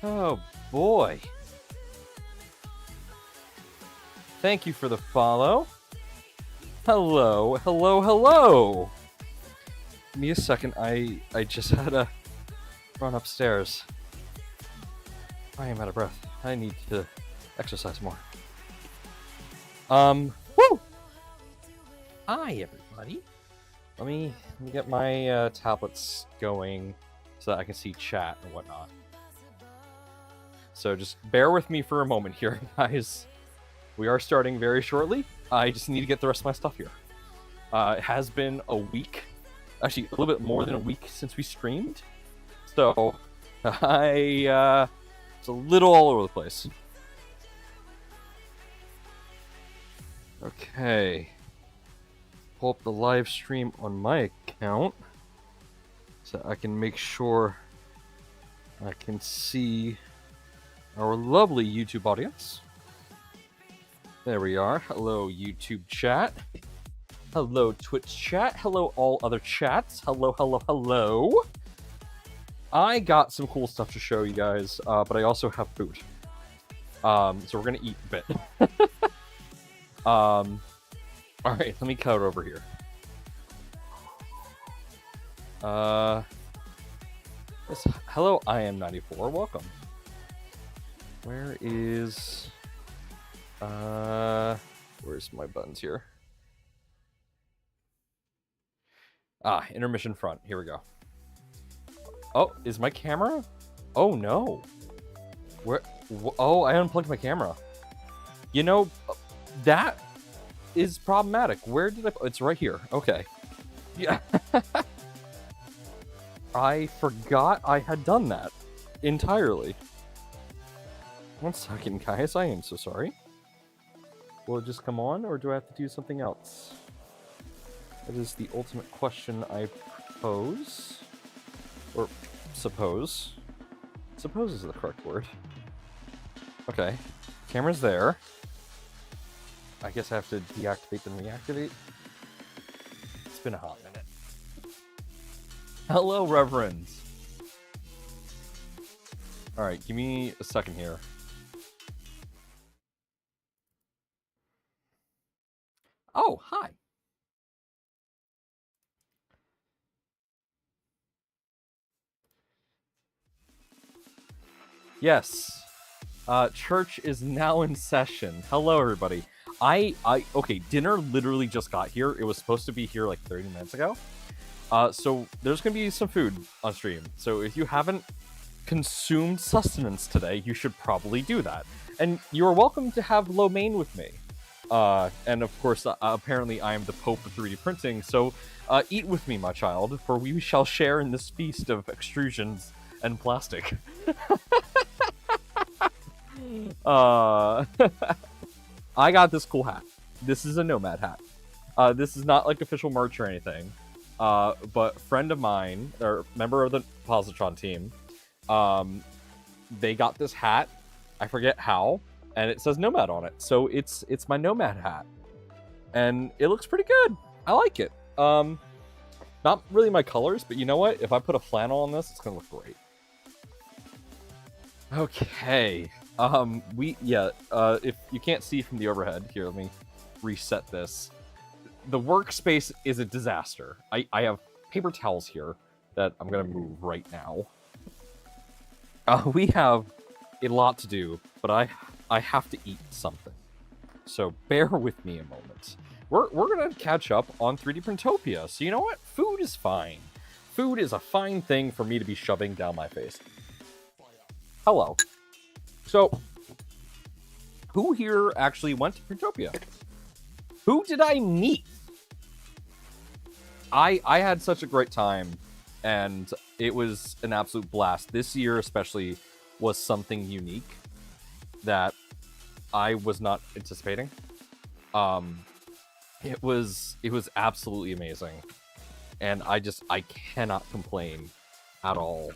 Oh boy. Thank you for the follow. Hello, hello, hello. Give me a second. I just had to run upstairs. I am out of breath. I need to exercise more. Woo! Hi, everybody. Let me get my tablets going so that I can see chat and whatnot. So just bear with me for a moment here, guys. We are starting very shortly. I just need to get the rest of my stuff here. It has been a week, actually a little bit more than a week since we streamed. So it's a little all over the place. Okay. Pull up the live stream on my account so I can make sure I can see our lovely YouTube audience. There we are. Hello, YouTube chat. Hello, Twitch chat. Hello, all other chats. Hello, hello, hello. I got some cool stuff to show you guys, but I also have food. So we're gonna eat a bit. All right, let me cut over here. Yes, hello, I am 94. Welcome. Where is? Where's my buttons here? Ah, intermission front. Here we go. Oh, is my camera? Oh no. Where? Oh, I unplugged my camera. You know, that is problematic. Where did I? It's right here. Okay. Yeah. I forgot I had done that entirely. 1 second, guys. I am so sorry. Will it just come on, or do I have to do something else? That is the ultimate question I pose. Or suppose. Suppose is the correct word. Okay. Camera's there. I guess I have to deactivate and reactivate. It's been a hot minute. Hello, Reverends. Alright, give me a second here. Oh, hi. Yes. Church is now in session. Hello, everybody. Okay, dinner literally just got here. It was supposed to be here like 30 minutes ago. So there's gonna be some food on stream. So if you haven't consumed sustenance today, you should probably do that. And you are welcome to have lo mein with me. And of course, apparently I am the Pope of 3D printing, so eat with me, my child, for we shall share in this feast of extrusions and plastic. I got this cool hat. This is a Nomad hat. This is not like official merch or anything, but friend of mine, or member of the Positron team, they got this hat. I forget how. And it says Nomad on it, so it's my Nomad hat, and it looks pretty good. I like it. Not really my colors, but you know what? If I put a flannel on this, it's gonna look great. Okay. If you can't see from the overhead, here, let me reset this. The workspace is a disaster. I have paper towels here that I'm gonna move right now. We have a lot to do, but I have to eat something. So bear with me a moment. We're gonna catch up on 3D Printopia. So you know what? Food is fine. Food is a fine thing for me to be shoving down my face. Hello. So, who here actually went to Printopia? Who did I meet? I had such a great time, and it was an absolute blast. This year especially was something unique that I was not anticipating. It was absolutely amazing, and I cannot complain at all.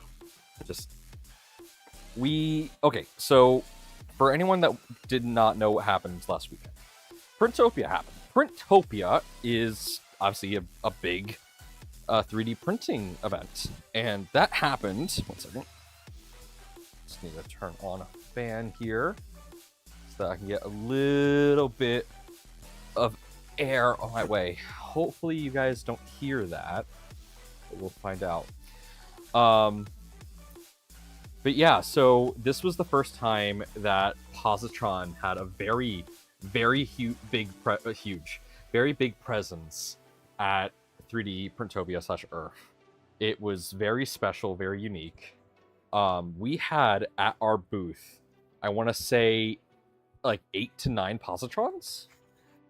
Okay, so for anyone that did not know what happened last weekend, Printopia happened. Printopia is obviously a big 3D printing event, and that happened. 1 second. Just need to turn on a fan here so that I can get a little bit of air on my way. Hopefully you guys don't hear that, but we'll find out. But yeah, so this was the first time that Positron had a very, very big presence at 3D Printopia / Earth. It was very special, very unique. We had at our booth, I want to say, like 8 to 9 Positrons,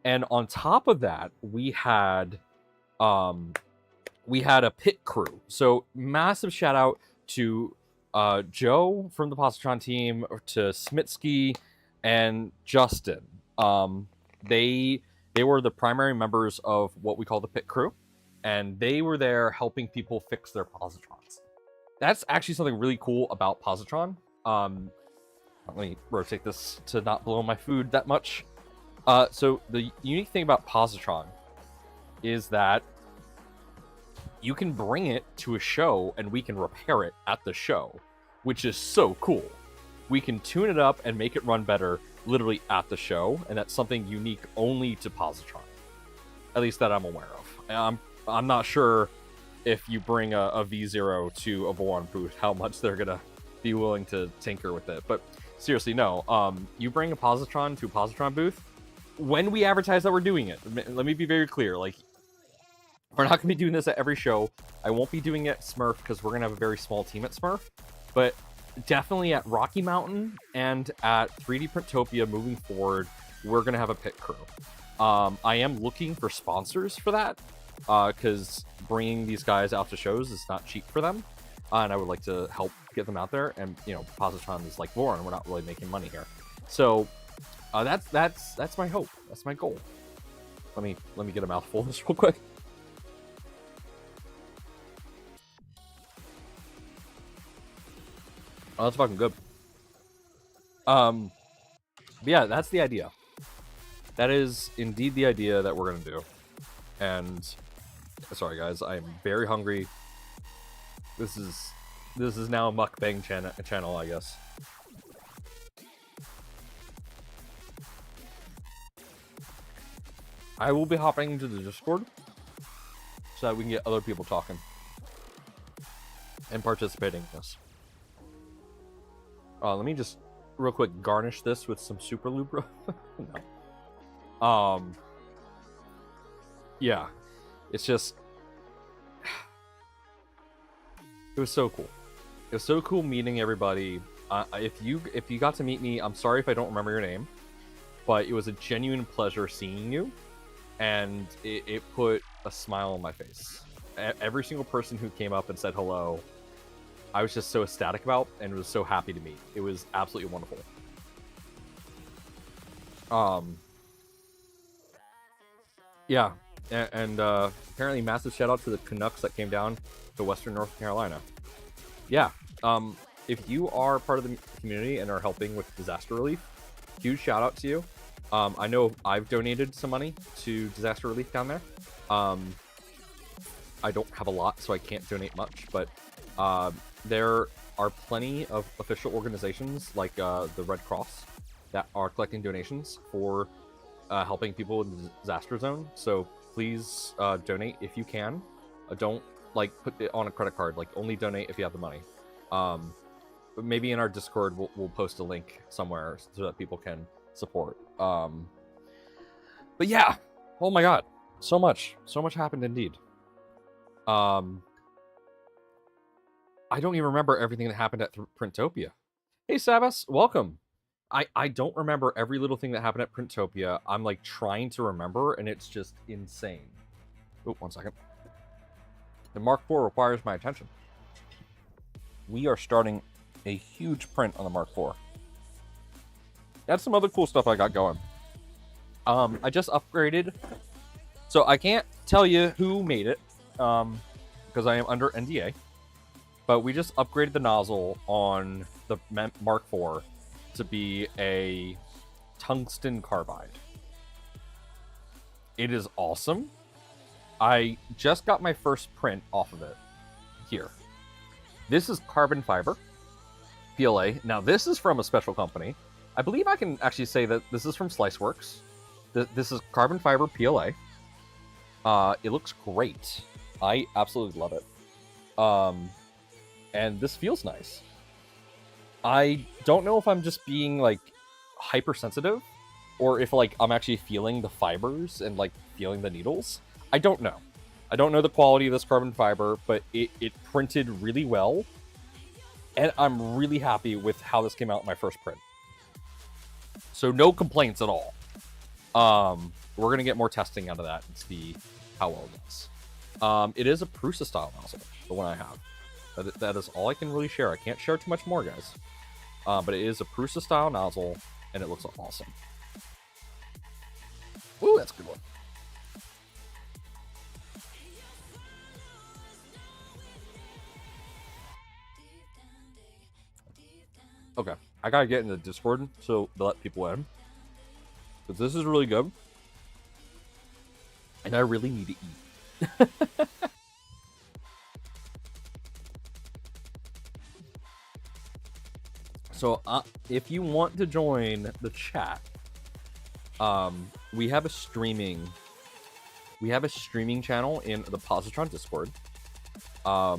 and on top of that, we had a pit crew. So massive shout out to Joe from the Positron team, to Smitsky and Justin. They were the primary members of what we call the pit crew, and they were there helping people fix their Positrons. That's actually something really cool about Positron. Let me rotate this to not blow my food that much. So the unique thing about Positron is that you can bring it to a show and we can repair it at the show, which is so cool. We can tune it up and make it run better literally at the show, and that's something unique only to Positron, at least that I'm aware of. I'm not sure if you bring a V0 to a Voron booth, how much they're gonna be willing to tinker with it. But seriously, no. You bring a Positron to a Positron booth, when we advertise that we're doing it, let me be very clear, like, we're not going to be doing this at every show. I won't be doing it at Smurf because we're going to have a very small team at Smurf. But definitely at Rocky Mountain and at 3D Printopia moving forward, we're going to have a pit crew. I am looking for sponsors for that because bringing these guys out to shows is not cheap for them. And I would like to help get them out there. And, you know, Positron is like Voron. We're not really making money here. So that's my hope. That's my goal. Let me get a mouthful of this real quick. Oh, that's fucking good. But yeah, that's the idea. That is indeed the idea that we're gonna do. And sorry guys, I'm very hungry. This is now a mukbang channel, I guess. I will be hopping into the Discord so that we can get other people talking and participating in this. Let me just real quick garnish this with some Super Lube. No. Yeah, it's just, it was so cool. It was so cool meeting everybody. If you got to meet me, I'm sorry if I don't remember your name, but it was a genuine pleasure seeing you, and it put a smile on my face. Every single person who came up and said hello, I was just so ecstatic about and was so happy to meet. It was absolutely wonderful. Yeah, and apparently massive shout out to the Canucks that came down to Western North Carolina. Yeah, if you are part of the community and are helping with disaster relief, huge shout out to you. I know I've donated some money to disaster relief down there. I don't have a lot, so I can't donate much, but there are plenty of official organizations like the Red Cross that are collecting donations for helping people in the disaster zone. So please donate if you can. Don't like put it on a credit card. Like only donate if you have the money. But maybe in our Discord we'll post a link somewhere so that people can support. But yeah, oh my god, so much happened indeed. I don't even remember everything that happened at Printopia. Hey Sabas, welcome. I don't remember every little thing that happened at Printopia. I'm like trying to remember, and it's just insane. Oh, 1 second. The Mark IV requires my attention. We are starting a huge print on the Mark IV. That's some other cool stuff I got going. I just upgraded. So I can't tell you who made it, because I am under NDA. But we just upgraded the nozzle on the Mark IV to be a tungsten carbide. It is awesome. I just got my first print off of it here. This is carbon fiber. PLA. Now, this is from a special company. I believe I can actually say that this is from Sliceworks. This is carbon fiber PLA. It looks great. I absolutely love it. And this feels nice. I don't know if I'm just being, like, hypersensitive, or if, like, I'm actually feeling the fibers and, like, feeling the needles. I don't know. I don't know the quality of this carbon fiber, but it printed really well. And I'm really happy with how this came out in my first print. So no complaints at all. We're going to get more testing out of that and see how well it does. It is a Prusa style nozzle, the one I have. That is all I can really share. I can't share too much more, guys. But it is a Prusa style nozzle, and it looks awesome. Ooh, that's a good one. Okay, I gotta get into Discord so to let people in. Because this is really good. And I really need to eat. So, if you want to join the chat, we have a streaming channel in the Positron Discord. We're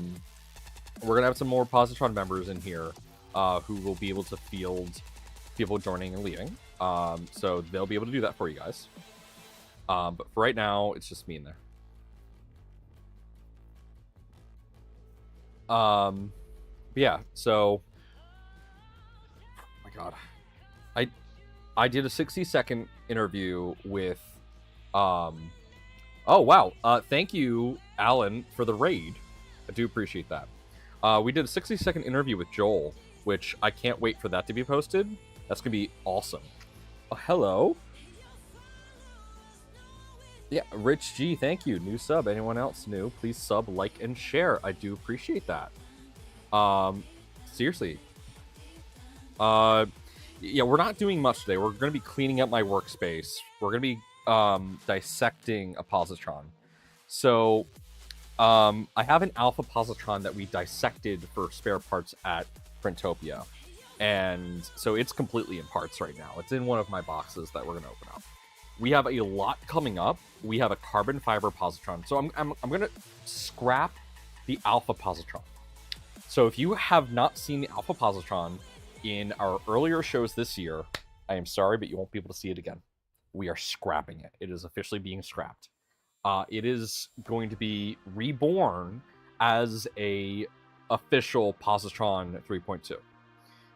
gonna have some more Positron members in here, who will be able to field people joining and leaving. So they'll be able to do that for you guys. But for right now, it's just me in there. Yeah, so oh my god. I did a 60-second interview with oh wow. Thank you, Alan, for the raid. I do appreciate that. We did a 60-second interview with Joel, which I can't wait for that to be posted. That's gonna be awesome. Oh, hello. Yeah, Rich G, thank you. New sub. Anyone else new? Please sub, like, and share. I do appreciate that. Seriously. Yeah, we're not doing much today. We're going to be cleaning up my workspace. We're going to be dissecting a positron. So, I have an alpha positron that we dissected for spare parts at Printopia. And so it's completely in parts right now. It's in one of my boxes that we're going to open up. We have a lot coming up. We have a carbon fiber positron. So I'm going to scrap the alpha positron. So if you have not seen the alpha positron in our earlier shows this year, I am sorry, but you won't be able to see it again. We are scrapping it. It is officially being scrapped. It is going to be reborn as a official positron 3.2.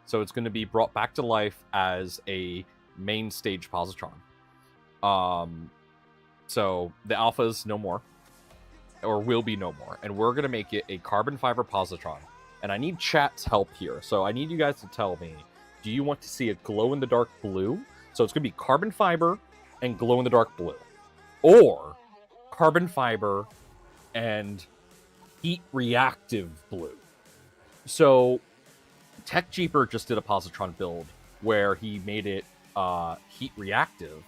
So it's going to be brought back to life as a main stage positron. So the alphas no more, or will be no more, and we're going to make it a carbon fiber positron. And I need chat's help here. So I need you guys to tell me, do you want to see a glow-in-the-dark blue? So it's going to be carbon fiber and glow-in-the-dark blue. Or carbon fiber and heat-reactive blue. So Tech Jeeper just did a positron build where he made it heat-reactive,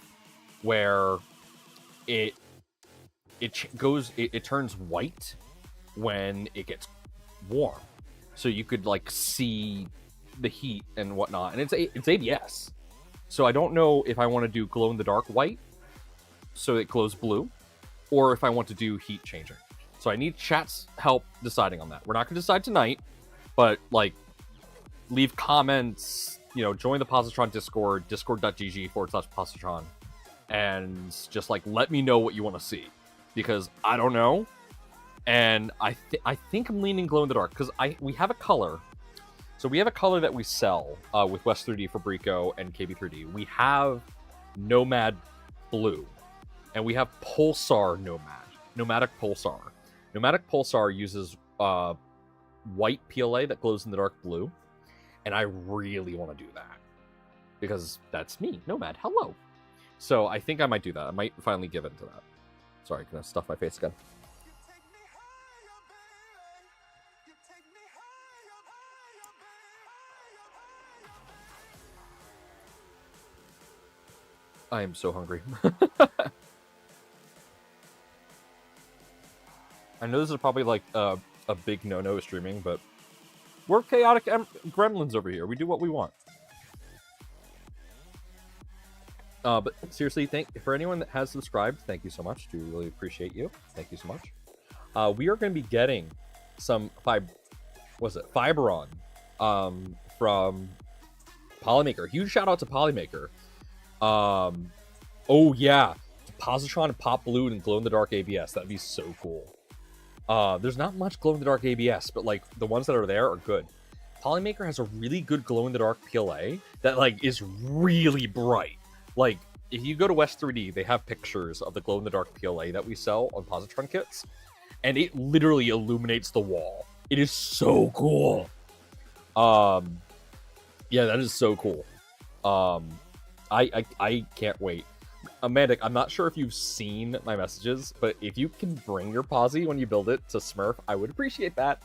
where it turns white when it gets warm. So you could like see the heat and whatnot, and it's ABS. So I don't know if I want to do glow in the dark white, so it glows blue, or if I want to do heat changing. So I need chat's help deciding on that. We're not going to decide tonight, but like leave comments. You know, join the Positron Discord, discord.gg/Positron, and just like let me know what you want to see, because I don't know. And I think I'm leaning glow in the dark because we have a color. So we have a color that we sell with West 3D, Fabrico, and KB3D. We have Nomad Blue, and we have Pulsar Nomad, Nomadic Pulsar. Nomadic Pulsar uses white PLA that glows in the dark blue, and I really want to do that because that's me, Nomad. Hello. So I think I might do that. I might finally give in to that. Sorry, can I stuff my face again? I am so hungry. I know this is probably like a big no-no streaming, but We're chaotic gremlins over here. We do what we want. But seriously, for anyone that has subscribed, thank you so much. Do really appreciate you. Thank you so much. We are going to be getting some Fiberon from Polymaker. Huge shout out to Polymaker. Oh yeah, Positron, Pop Blue, and Glow in the Dark ABS. That'd be so cool. There's not much glow in the dark ABS, but like the ones that are there are good. Polymaker has a really good glow in the dark PLA that like is really bright. Like if you go to West 3D, they have pictures of the glow in the dark PLA that we sell on Positron kits, and it literally illuminates the wall. It is so cool. Yeah, that is so cool. I can't wait. Amanda, I'm not sure if you've seen my messages, but if you can bring your posi when you build it to Smurf, I would appreciate that.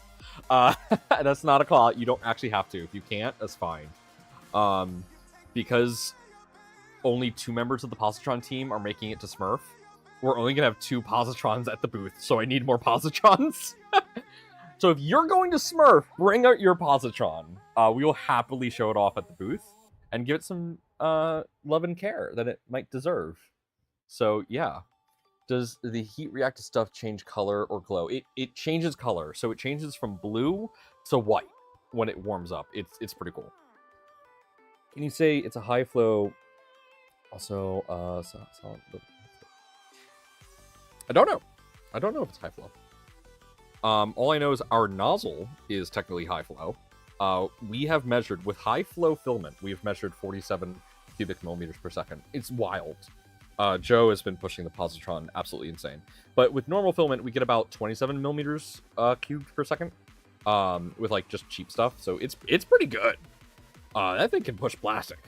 That's not a call out. You don't actually have to. If you can't, that's fine. Because only 2 members of the Positron team are making it to Smurf, we're only going to have 2 Positrons at the booth, so I need more Positrons. So if you're going to Smurf, bring out your Positron. We will happily show it off at the booth and give it some love and care that it might deserve. So yeah, does the heat react to stuff change color or glow? It changes color, so it changes from blue to white when it warms up. It's pretty cool. Can you say it's a high flow? Also, I don't know. I don't know if it's high flow. All I know is our nozzle is technically high flow. We have measured with high flow filament. We have measured 47 cubic millimeters per second. It's wild. Joe has been pushing the Positron absolutely insane. But with normal filament, we get about 27 millimeters cubed per second. With like just cheap stuff, so it's pretty good. That thing can push plastic.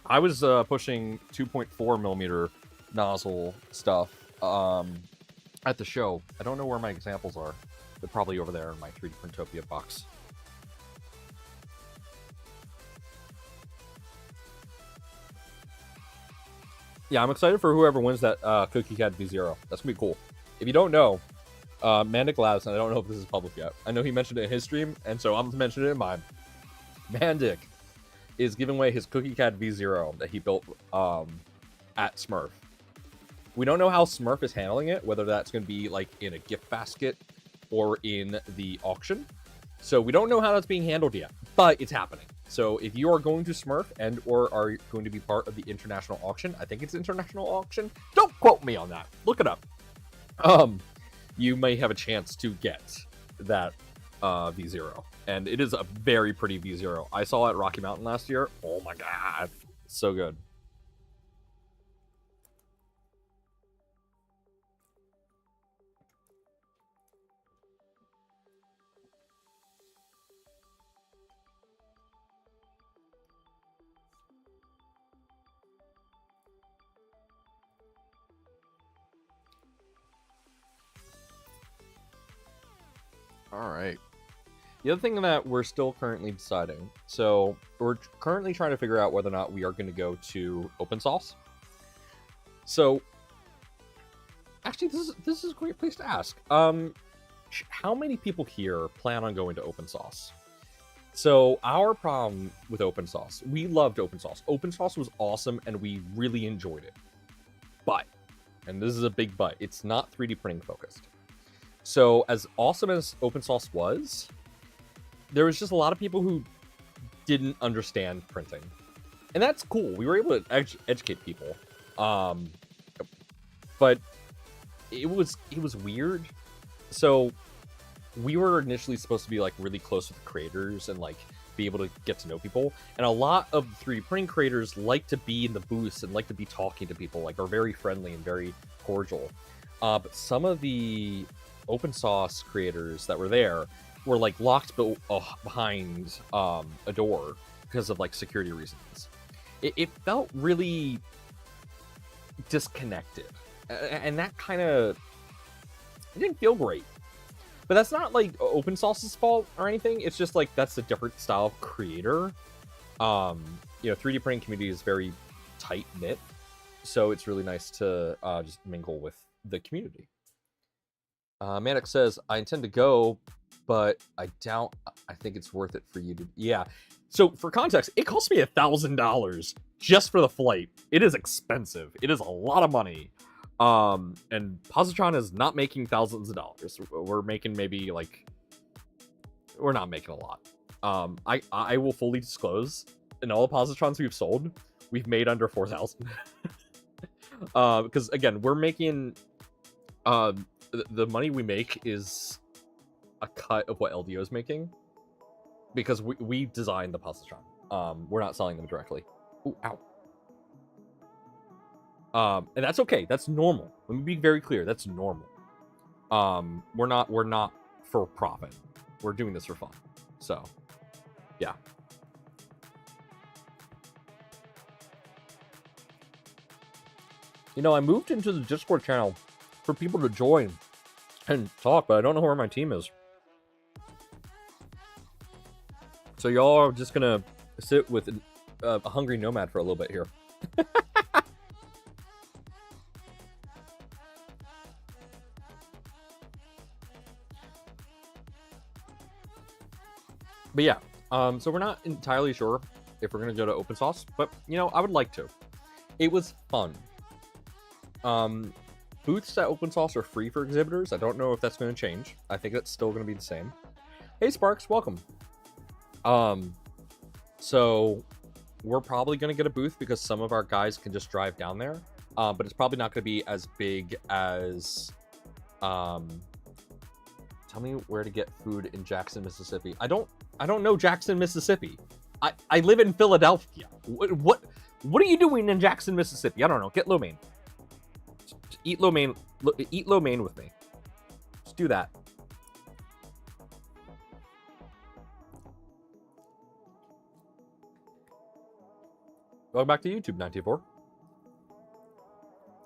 I was pushing 2.4 millimeter nozzle stuff at the show. I don't know where my examples are. They're probably over there in my 3D Printopia box. Yeah, I'm excited for whoever wins that Cookie Cat V0. That's gonna be cool. If you don't know, Mandic Labs, and I don't know if this is public yet. I know he mentioned it in his stream, and so I'm mentioning it in mine. Mandic is giving away his Cookie Cat V0 that he built at Smurf. We don't know how Smurf is handling it, whether that's going to be like in a gift basket or in the auction. So we don't know how that's being handled yet, but it's happening. So if you are going to Smurf and or are going to be part of the international auction, I think it's international auction. Don't quote me on that. Look it up. You may have a chance to get that V0. And it is a very pretty V0. I saw it at Rocky Mountain last year. Oh my god. So good. All right. The other thing that we're still currently deciding, so we're currently trying to figure out whether or not we are going to go to open source. So, actually, this is a great place to ask. How many people here plan on going to open source? So our problem with open source, we loved open source. Open source was awesome, and we really enjoyed it. But, and this is a big but, it's not 3D printing focused. So as awesome as open source was, there was just a lot of people who didn't understand printing. And that's cool. We were able to educate people. But it was weird. So we were initially supposed to be like really close with the creators and like be able to get to know people. And a lot of 3D printing creators like to be in the booths and like to be talking to people, like are very friendly and very cordial. But some of the open source creators that were there were like locked behind a door because of like security reasons. It felt really disconnected, and that kind of, it didn't feel great. But that's not like open source's fault or anything. It's just like that's a different style of creator. 3D printing community is very tight knit, so it's really nice to just mingle with the community. Manic says, I intend to go, but I think it's worth it for you to. Yeah. So for context, it cost me $1,000 just for the flight. It is expensive. It is a lot of money. And Positron is not making thousands of dollars. We're making maybe like, we're not making a lot. I will fully disclose, in all the Positrons we've sold, we've made under 4,000. Because again, we're making, the money we make is a cut of what LDO is making, because we designed the Positron. We're not selling them directly. Ooh, ow. And that's okay. That's normal. Let me be very clear. That's normal. We're not for profit. We're doing this for fun. So, yeah. You know, I moved into the Discord channel for people to join and talk, but I don't know where my team is. So y'all are just gonna sit with a hungry nomad for a little bit here. But yeah, so we're not entirely sure if we're gonna go to open source, but you know, I would like to. It was fun. Booths at open source are free for exhibitors. I don't know if that's going to change. I think that's still going to be the same. Hey Sparks, welcome. So we're probably going to get a booth because some of our guys can just drive down there. But it's probably not going to be as big as, tell me where to get food in Jackson, Mississippi. I don't know Jackson, Mississippi. I live in Philadelphia. What are you doing in Jackson, Mississippi? I don't know. Get lo mein. Just eat lo mein. Eat lo mein with me. Just do that. Welcome back to YouTube, 94.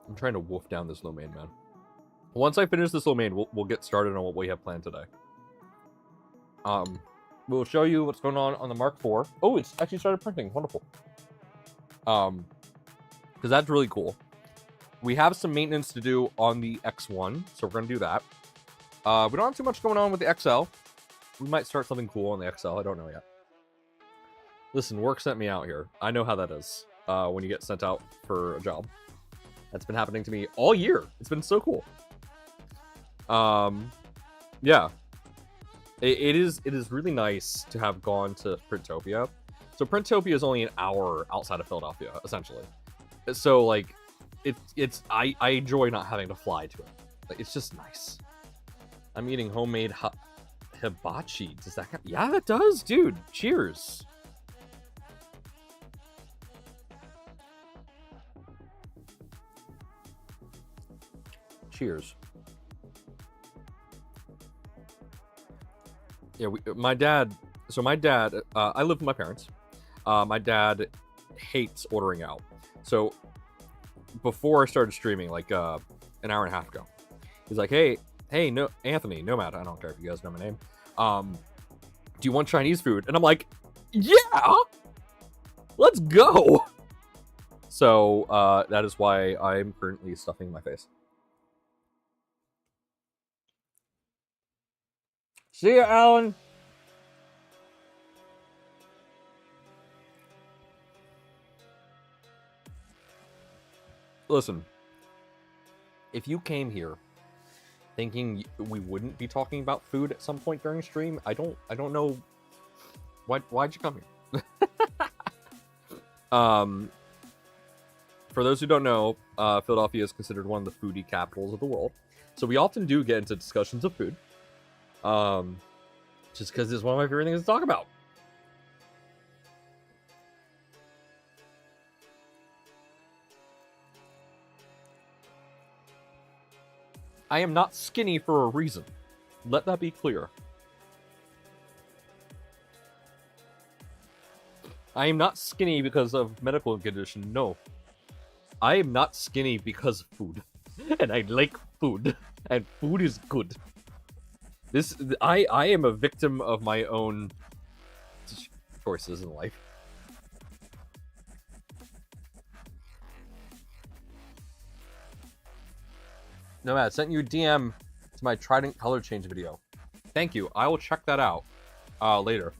I'm trying to wolf down this lo mein, man. Once I finish this lo mein, we'll get started on what we have planned today. We'll show you what's going on the Mark IV. Oh, it's actually started printing. Wonderful. Because that's really cool. We have some maintenance to do on the X1, so we're going to do that. We don't have too much going on with the XL. We might start something cool on the XL. I don't know yet. Listen, work sent me out here. I know how that is when you get sent out for a job. That's been happening to me all year. It's been so cool. Yeah. It is really nice to have gone to Printopia. So Printopia is only an hour outside of Philadelphia, essentially. So like, I enjoy not having to fly to it. Like, it's just nice. I'm eating homemade hibachi. Does that count? Yeah, that does, dude. Cheers. Cheers. Yeah, my dad, I live with my parents. My dad hates ordering out. So before I started streaming, like an hour and a half ago, he's like, hey, no, Anthony, Nomad, I don't care if you guys know my name. Do you want Chinese food? And I'm like, yeah, let's go. So that is why I'm currently stuffing my face. See ya, Alan. Listen, if you came here thinking we wouldn't be talking about food at some point during stream, I don't know why'd you come here. For those who don't know, Philadelphia is considered one of the foodie capitals of the world, so we often do get into discussions of food. Just because it's one of my favorite things to talk about. I am not skinny for a reason. Let that be clear. I am not skinny because of medical condition, no. I am not skinny because of food. And I like food. And food is good. I am a victim of my own choices in life. No, I sent you a DM to my Trident color change video. Thank you. I will check that out later.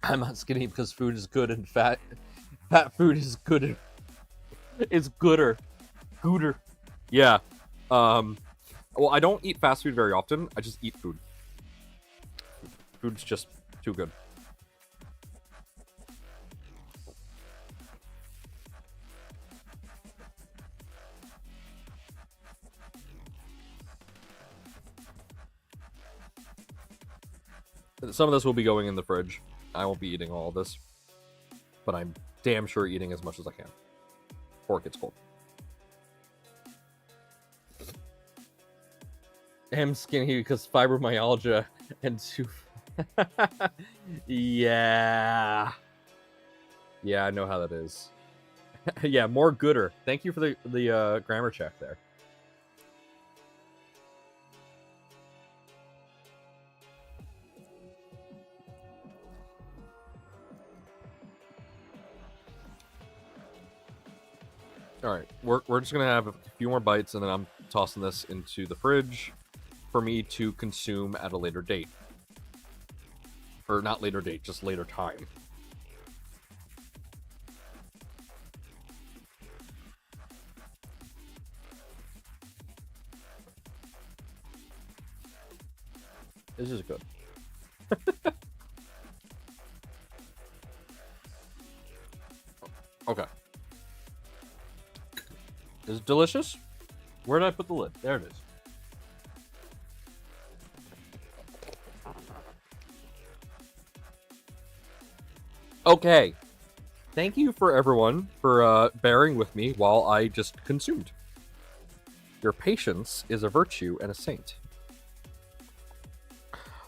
I'm not skinny because food is good and fat food is good. It's gooder. Gooder. Yeah. Well, I don't eat fast food very often. I just eat food. Food's just too good. Some of this will be going in the fridge. I won't be eating all of this. But I'm damn sure eating as much as I can before it gets cold. I'm skinny because fibromyalgia and too... Yeah. Yeah, I know how that is. Yeah, more gooder. Thank you for the grammar check there. Alright, we're just gonna have a few more bites and then I'm tossing this into the fridge for me to consume at a later date. Or not later date, just later time. This is good. Okay. Is it delicious? Where did I put the lid? There it is. Okay. Thank you for everyone for bearing with me while I just consumed. Your patience is a virtue and a saint.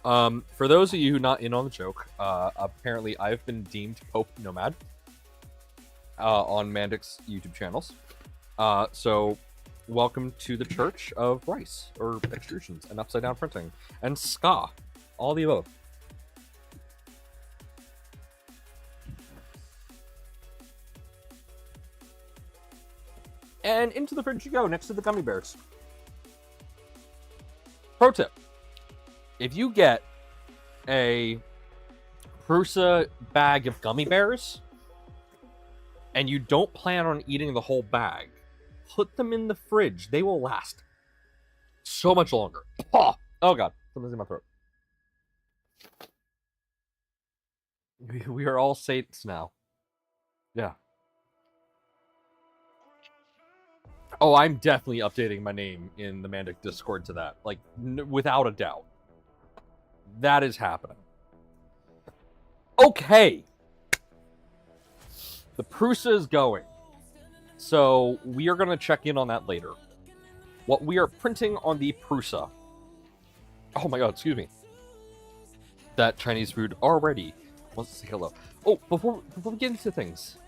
For those of you who not in on the joke, apparently I've been deemed Pope Nomad on Mandic's YouTube channels. So welcome to the Church of Rice, or extrusions, and upside down printing, and ska, all the above. And into the fridge you go, next to the gummy bears. Pro tip. If you get a Prusa bag of gummy bears, and you don't plan on eating the whole bag, put them in the fridge. They will last so much longer. Oh god, something's in my throat. We are all saints now. Yeah. Oh, I'm definitely updating my name in the Mandic Discord to that. Like, without a doubt. That is happening. Okay. The Prusa is going. So, we are going to check in on that later. What we are printing on the Prusa. Oh my god, excuse me. That Chinese food already wants to say hello. Oh, before we get into things.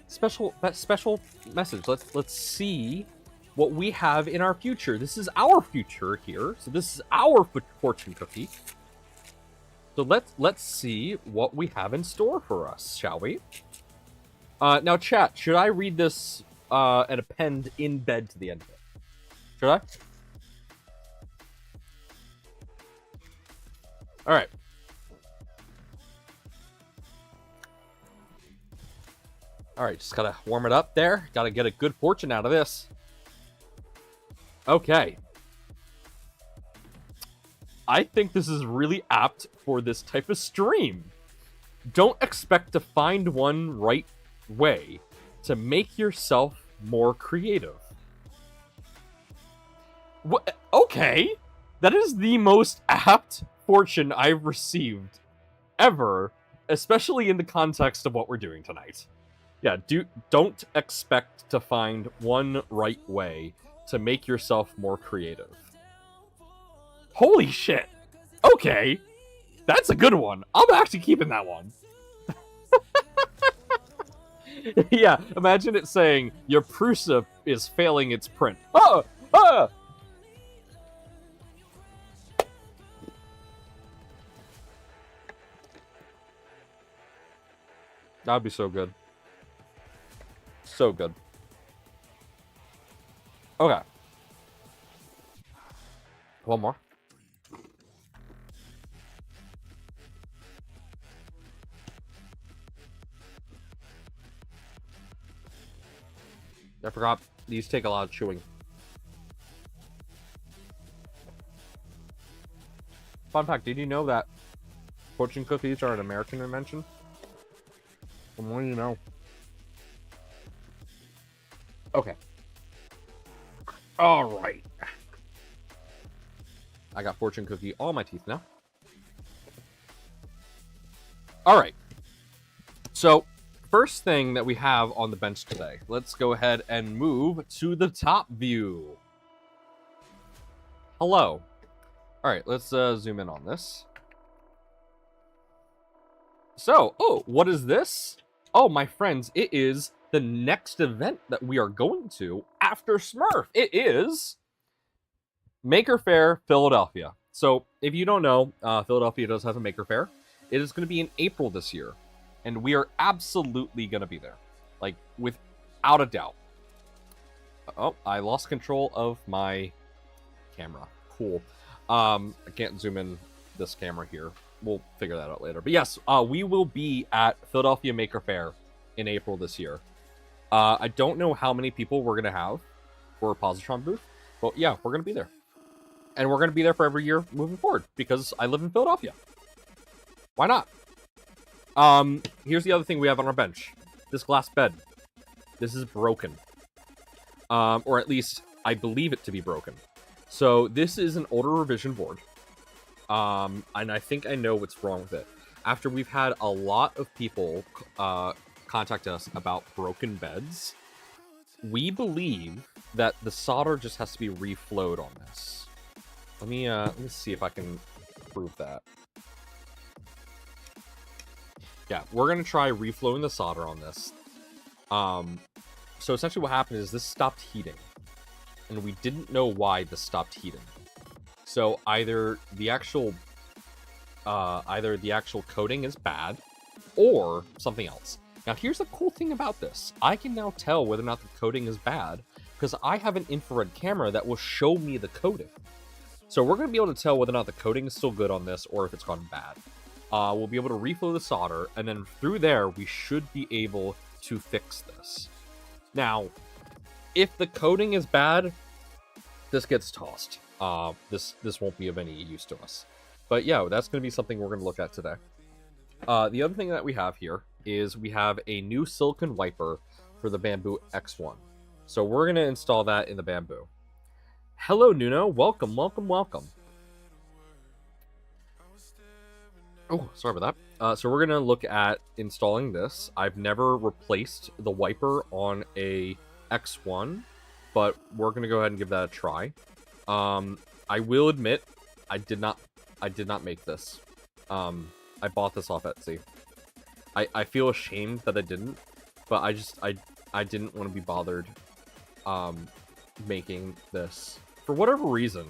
Special message. Let's see what we have in our future. This is our future here. So this is our fortune cookie. So let's see what we have in store for us, shall we? Now, chat, should I read this and append in bed to the end of it? Should I? All right. All right, just gotta warm it up there. Gotta get a good fortune out of this. Okay. I think this is really apt for this type of stream. Don't expect to find one right way to make yourself more creative. What? Okay. That is the most apt fortune I've received ever, especially in the context of what we're doing tonight. Yeah, don't expect to find one right way to make yourself more creative. Holy shit! Okay, that's a good one. I'm actually keeping that one. Yeah, imagine it saying, your Prusa is failing its print. Oh! Ah! That'd be so good. So good. Okay. One more. I forgot these take a lot of chewing. Fun fact, did you know that fortune cookies are an American invention? The more you know. Okay. All right. I got fortune cookie all my teeth now. All right. So, first thing that we have on the bench today, let's go ahead and move to the top view. Hello. All right, let's zoom in on this. So, oh, what is this? Oh, my friends, it is the next event that we are going to after Smurf. It is Maker Faire Philadelphia. So, if you don't know, Philadelphia does have a Maker Faire. It is going to be in April this year, and we are absolutely going to be there, like without a doubt. Oh, I lost control of my camera. Cool. I can't zoom in this camera here. We'll figure that out later. But yes, we will be at Philadelphia Maker Faire in April this year. I don't know how many people we're going to have for a Positron booth, but yeah, we're going to be there. And we're going to be there for every year moving forward, because I live in Philadelphia. Why not? Here's the other thing we have on our bench. This glass bed. This is broken. Or at least, I believe it to be broken. So, this is an older revision board. And I think I know what's wrong with it. After we've had a lot of people contact us about broken beds, we believe that the solder just has to be reflowed on this. Let me see if I can prove that. Yeah, we're gonna try reflowing the solder on this. So essentially what happened is this stopped heating, and we didn't know why this stopped heating. So either the actual coating is bad, or something else. Now here's the cool thing about this. I can now tell whether or not the coating is bad, because I have an infrared camera that will show me the coating. So we're going to be able to tell whether or not the coating is still good on this, or if it's gone bad. We'll be able to reflow the solder, and then through there, we should be able to fix this. Now, if the coating is bad, this gets tossed. This won't be of any use to us. But yeah, that's going to be something we're going to look at today. The other thing that we have here is we have a new silicone wiper for the Bamboo X1. So we're going to install that in the Bamboo. Hello, Nuno. Welcome, welcome, welcome. Oh, sorry about that. So we're going to look at installing this. I've never replaced the wiper on a X1, but we're going to go ahead and give that a try. I will admit, I did not make this. I bought this off Etsy. I feel ashamed that I didn't, but I didn't want to be bothered making this for whatever reason.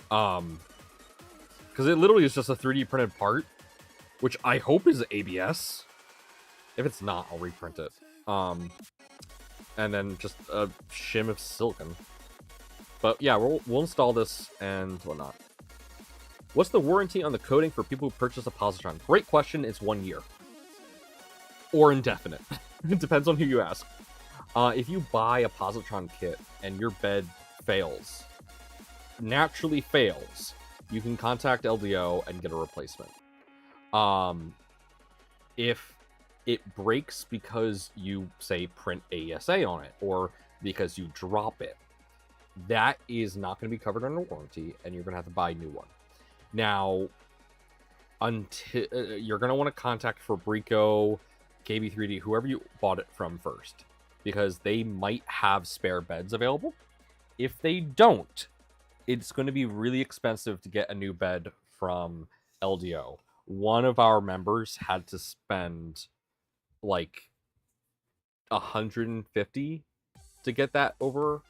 Because it literally is just a 3D printed part, which I hope is ABS. If it's not, I'll reprint it. And then just a shim of silicone. But yeah, we'll install this and whatnot. What's the warranty on the coating for people who purchase a positron? Great question. It's 1 year. Or indefinite. It depends on who you ask. If you buy a positron kit and your bed fails, naturally fails, you can contact LDO and get a replacement. If it breaks because you, say, print ASA on it, or because you drop it, that is not going to be covered under warranty, and you're going to have to buy a new one. Now, until you're going to want to contact Fabrico, KB3D, whoever you bought it from first, because they might have spare beds available. If they don't, it's going to be really expensive to get a new bed from LDO. One of our members had to spend like $150 to get that over.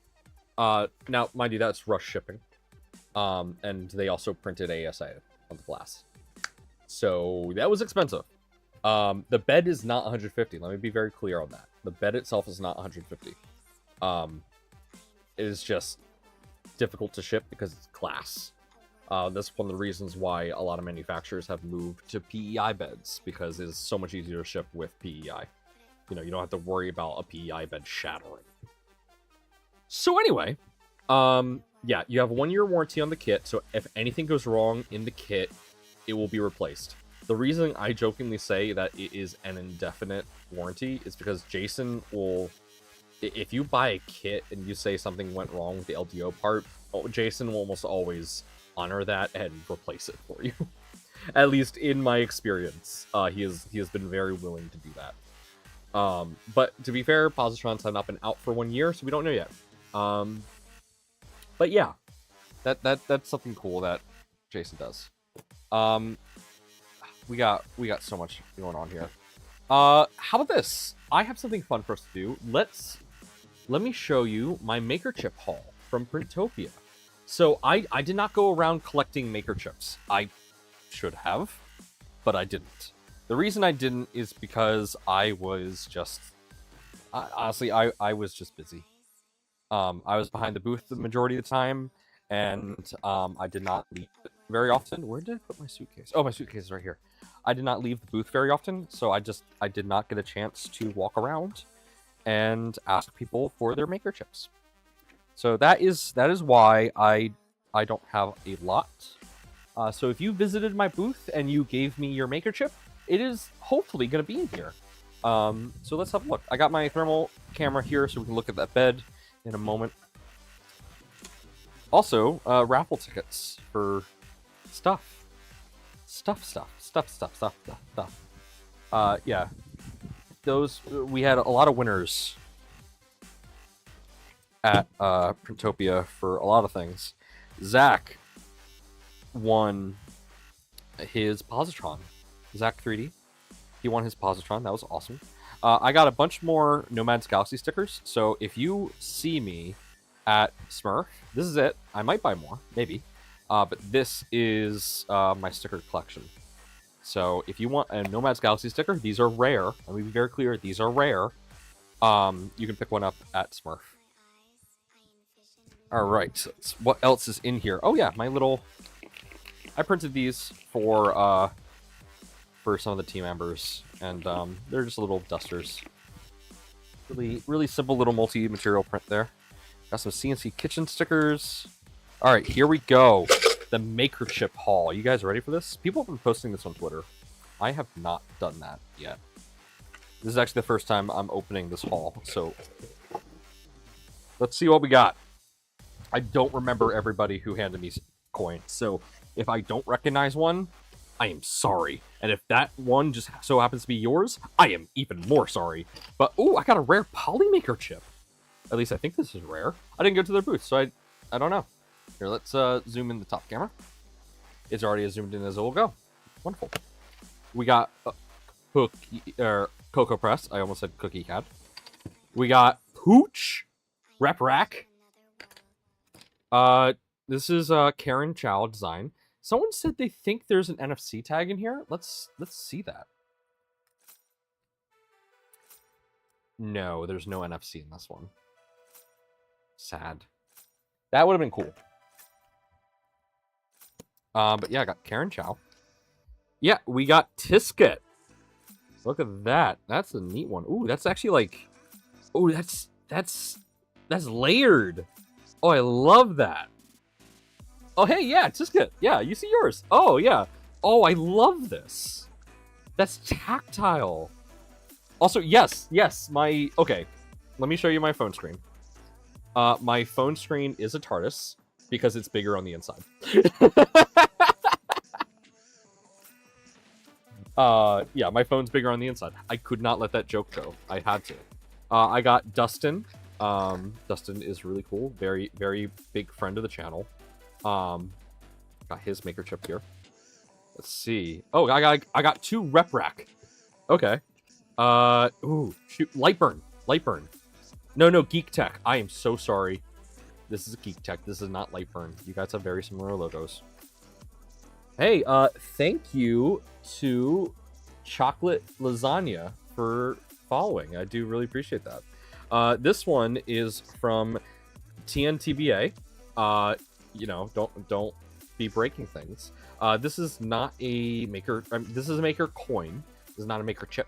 Now, mind you, that's rush shipping. And they also printed ASA on the glass. So that was expensive. The bed is not 150. Let me be very clear on that. The bed itself is not 150. It is just difficult to ship because it's glass. That's one of the reasons why a lot of manufacturers have moved to PEI beds, because it's so much easier to ship with PEI. You know, you don't have to worry about a PEI bed shattering. So anyway, yeah, you have a 1-year warranty on the kit, so if anything goes wrong in the kit, it will be replaced. The reason I jokingly say that it is an indefinite warranty is because Jason will, if you buy a kit and you say something went wrong with the LDO part, Jason will almost always honor that and replace it for you. At least in my experience, he has been very willing to do that. But to be fair, positrons have not been out for 1 year, so we don't know yet. But yeah, that's something cool that Jason does. We got so much going on here. How about this? I have something fun for us to do. Let me show you my maker chip haul from Printopia. So I did not go around collecting maker chips. I should have, but I didn't. The reason I didn't is because I was just honestly I was just busy. I was behind the booth the majority of the time, and I did not leave it very often. Where did I put my suitcase? Oh, my suitcase is right here. I did not leave the booth very often, so I did not get a chance to walk around and ask people for their maker chips. So that is why I don't have a lot. So if you visited my booth and you gave me your maker chip, it is hopefully going to be in here. So let's have a look. I got my thermal camera here so we can look at that bed in a moment. Also, raffle tickets for stuff. Yeah. Those, we had a lot of winners at Printopia for a lot of things. Zach won his positron. Zach 3D. He won his positron. That was awesome. I got a bunch more Nomad's Galaxy stickers. So if you see me at Smurf, this is it. I might buy more, maybe. But this is my sticker collection. So if you want a Nomad's Galaxy sticker, these are rare. Let me be very clear. These are rare. You can pick one up at Smurf. All right. So what else is in here? Oh yeah, my little. I printed these for some of the team members, and they're just little dusters. Really simple little multi-material print there. Got some CNC kitchen stickers. All right, here we go. The maker chip haul. You guys ready for this? People have been posting this on Twitter. I have not done that yet. This is actually the first time I'm opening this haul, so let's see what we got. I don't remember everybody who handed me coins, so if I don't recognize one, I am sorry. And if that one just so happens to be yours, I am even more sorry. But, ooh, I got a rare Polymaker chip. At least I think this is rare. I didn't go to their booth, so I don't know. Here, let's zoom in the top camera. It's already as zoomed in as it will go. Wonderful. We got Cocoa Press. I almost said Cookie Cat. We got Pooch Rep Rack. This is Karen Chow design. Someone said they think there's an NFC tag in here. Let's see that. No, there's no NFC in this one. Sad. That would have been cool. But yeah, I got Karen Chow. Yeah, we got Tisket. Look at that. That's a neat one. Ooh, that's actually like... Ooh, that's layered. Oh, I love that. Oh, hey, yeah, Tisket. Yeah, you see yours. Oh, yeah. Oh, I love this. That's tactile. Also, yes, my... Okay, let me show you my phone screen. My phone screen is a TARDIS because it's bigger on the inside. Yeah, my phone's bigger on the inside. I could not let that joke go. I had to. I got Dustin. Dustin is really cool. Very, very big friend of the channel. Got his maker chip here. Let's see. Oh, I got 2 Rep Rack. Okay. Ooh, shoot. Lightburn. No, Geek Tech. I am so sorry. This is Geek Tech. This is not Lightburn. You guys have very similar logos. Hey, thank you to Chocolate Lasagna for following. I do really appreciate that. This one is from TNTBA. You know, don't be breaking things. This is not a maker. This is a maker coin. This is not a maker chip.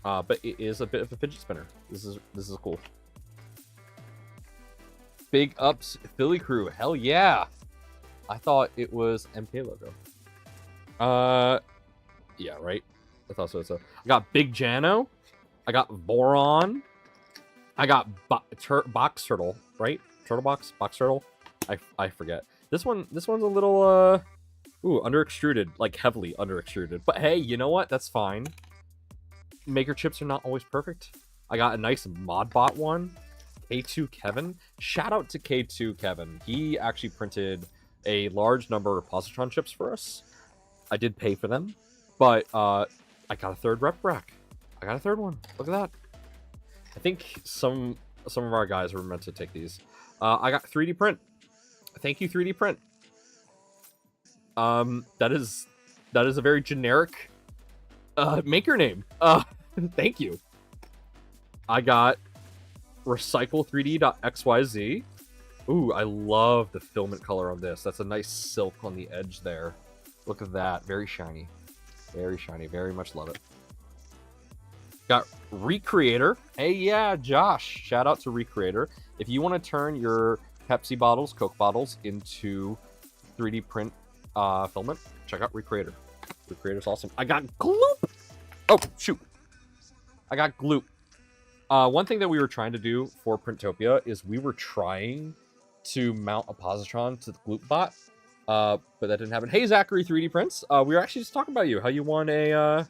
But it is a bit of a fidget spinner. This is cool. Big ups, Philly crew. Hell yeah. I thought it was MK logo. Yeah, right. I thought so. I got Big Jano. I got Boron. I got Box Turtle, right? Turtle Box? Box Turtle? I forget. This one's a little, under extruded. Like, heavily under extruded. But hey, you know what? That's fine. Maker chips are not always perfect. I got a nice Modbot one. K2 Kevin. Shout out to K2 Kevin. He actually printed a large number of positron chips for us. I did pay for them, but I got a third rep rack. I got a third one. Look at that. I think some of our guys were meant to take these. I got 3D print. Thank you, 3D print. That is a very generic maker name. Thank you. I got recycle3d.xyz. Ooh, I love the filament color on this. That's a nice silk on the edge there. Look at that. Very shiny. Very shiny. Very much love it. Got Recreator. Hey, yeah, Josh. Shout out to Recreator. If you want to turn your Pepsi bottles, Coke bottles into 3D print filament, check out Recreator. Recreator's awesome. I got Gloop. Oh, shoot. I got Gloop. One thing that we were trying to do for Printopia is we were trying to mount a positron to the Gloop bot, but that didn't happen. Hey, Zachary 3D Prints. We were actually just talking about you. How you want a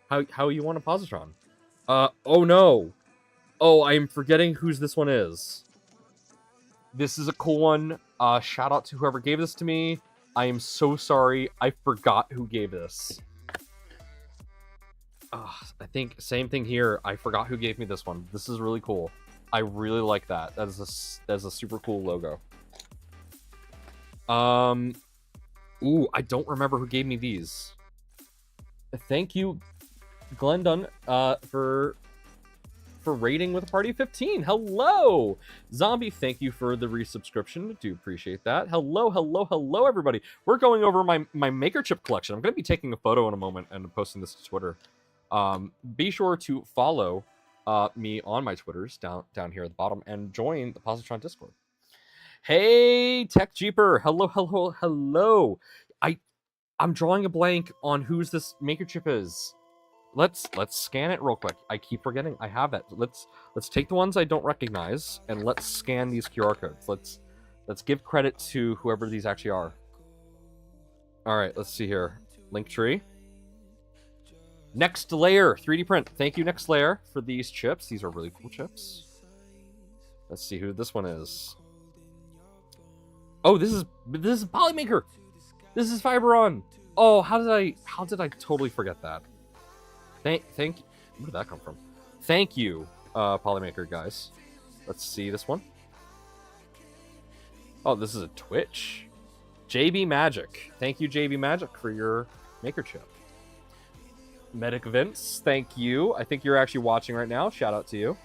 how you want a positron. Oh no. Oh, I'm forgetting whose this one is. This is a cool one. Shout out to whoever gave this to me. I am so sorry. I forgot who gave this. I think same thing here. I forgot who gave me this one. This is really cool. I really like that. That is a super cool logo. Ooh, I don't remember who gave me these. Thank you, Glenn Dunn, for raiding with a party of 15. Hello! Zombie, thank you for the resubscription. Do appreciate that. Hello, everybody. We're going over my maker chip collection. I'm going to be taking a photo in a moment and posting this to Twitter. Be sure to follow me on my Twitters down here at the bottom and join the Positron Discord. Hey, Tech Jeeper. Hello. I'm drawing a blank on whose this maker chip is. Let's scan it real quick. I keep forgetting I have it. Let's take the ones I don't recognize and let's scan these QR codes. Let's give credit to whoever these actually are. All right, let's see here. Linktree. Next Layer 3D print. Thank you, Next Layer, for these chips. These are really cool chips. Let's see who this one is. Oh, this is Polymaker. This is Fiberon. Oh, how did I totally forget that? Thank where did that come from? Thank you, Polymaker guys. Let's see this one. Oh, this is a Twitch. JB Magic. Thank you, JB Magic, for your maker chip. Medic Vince, thank you. I think you're actually watching right now. Shout out to you.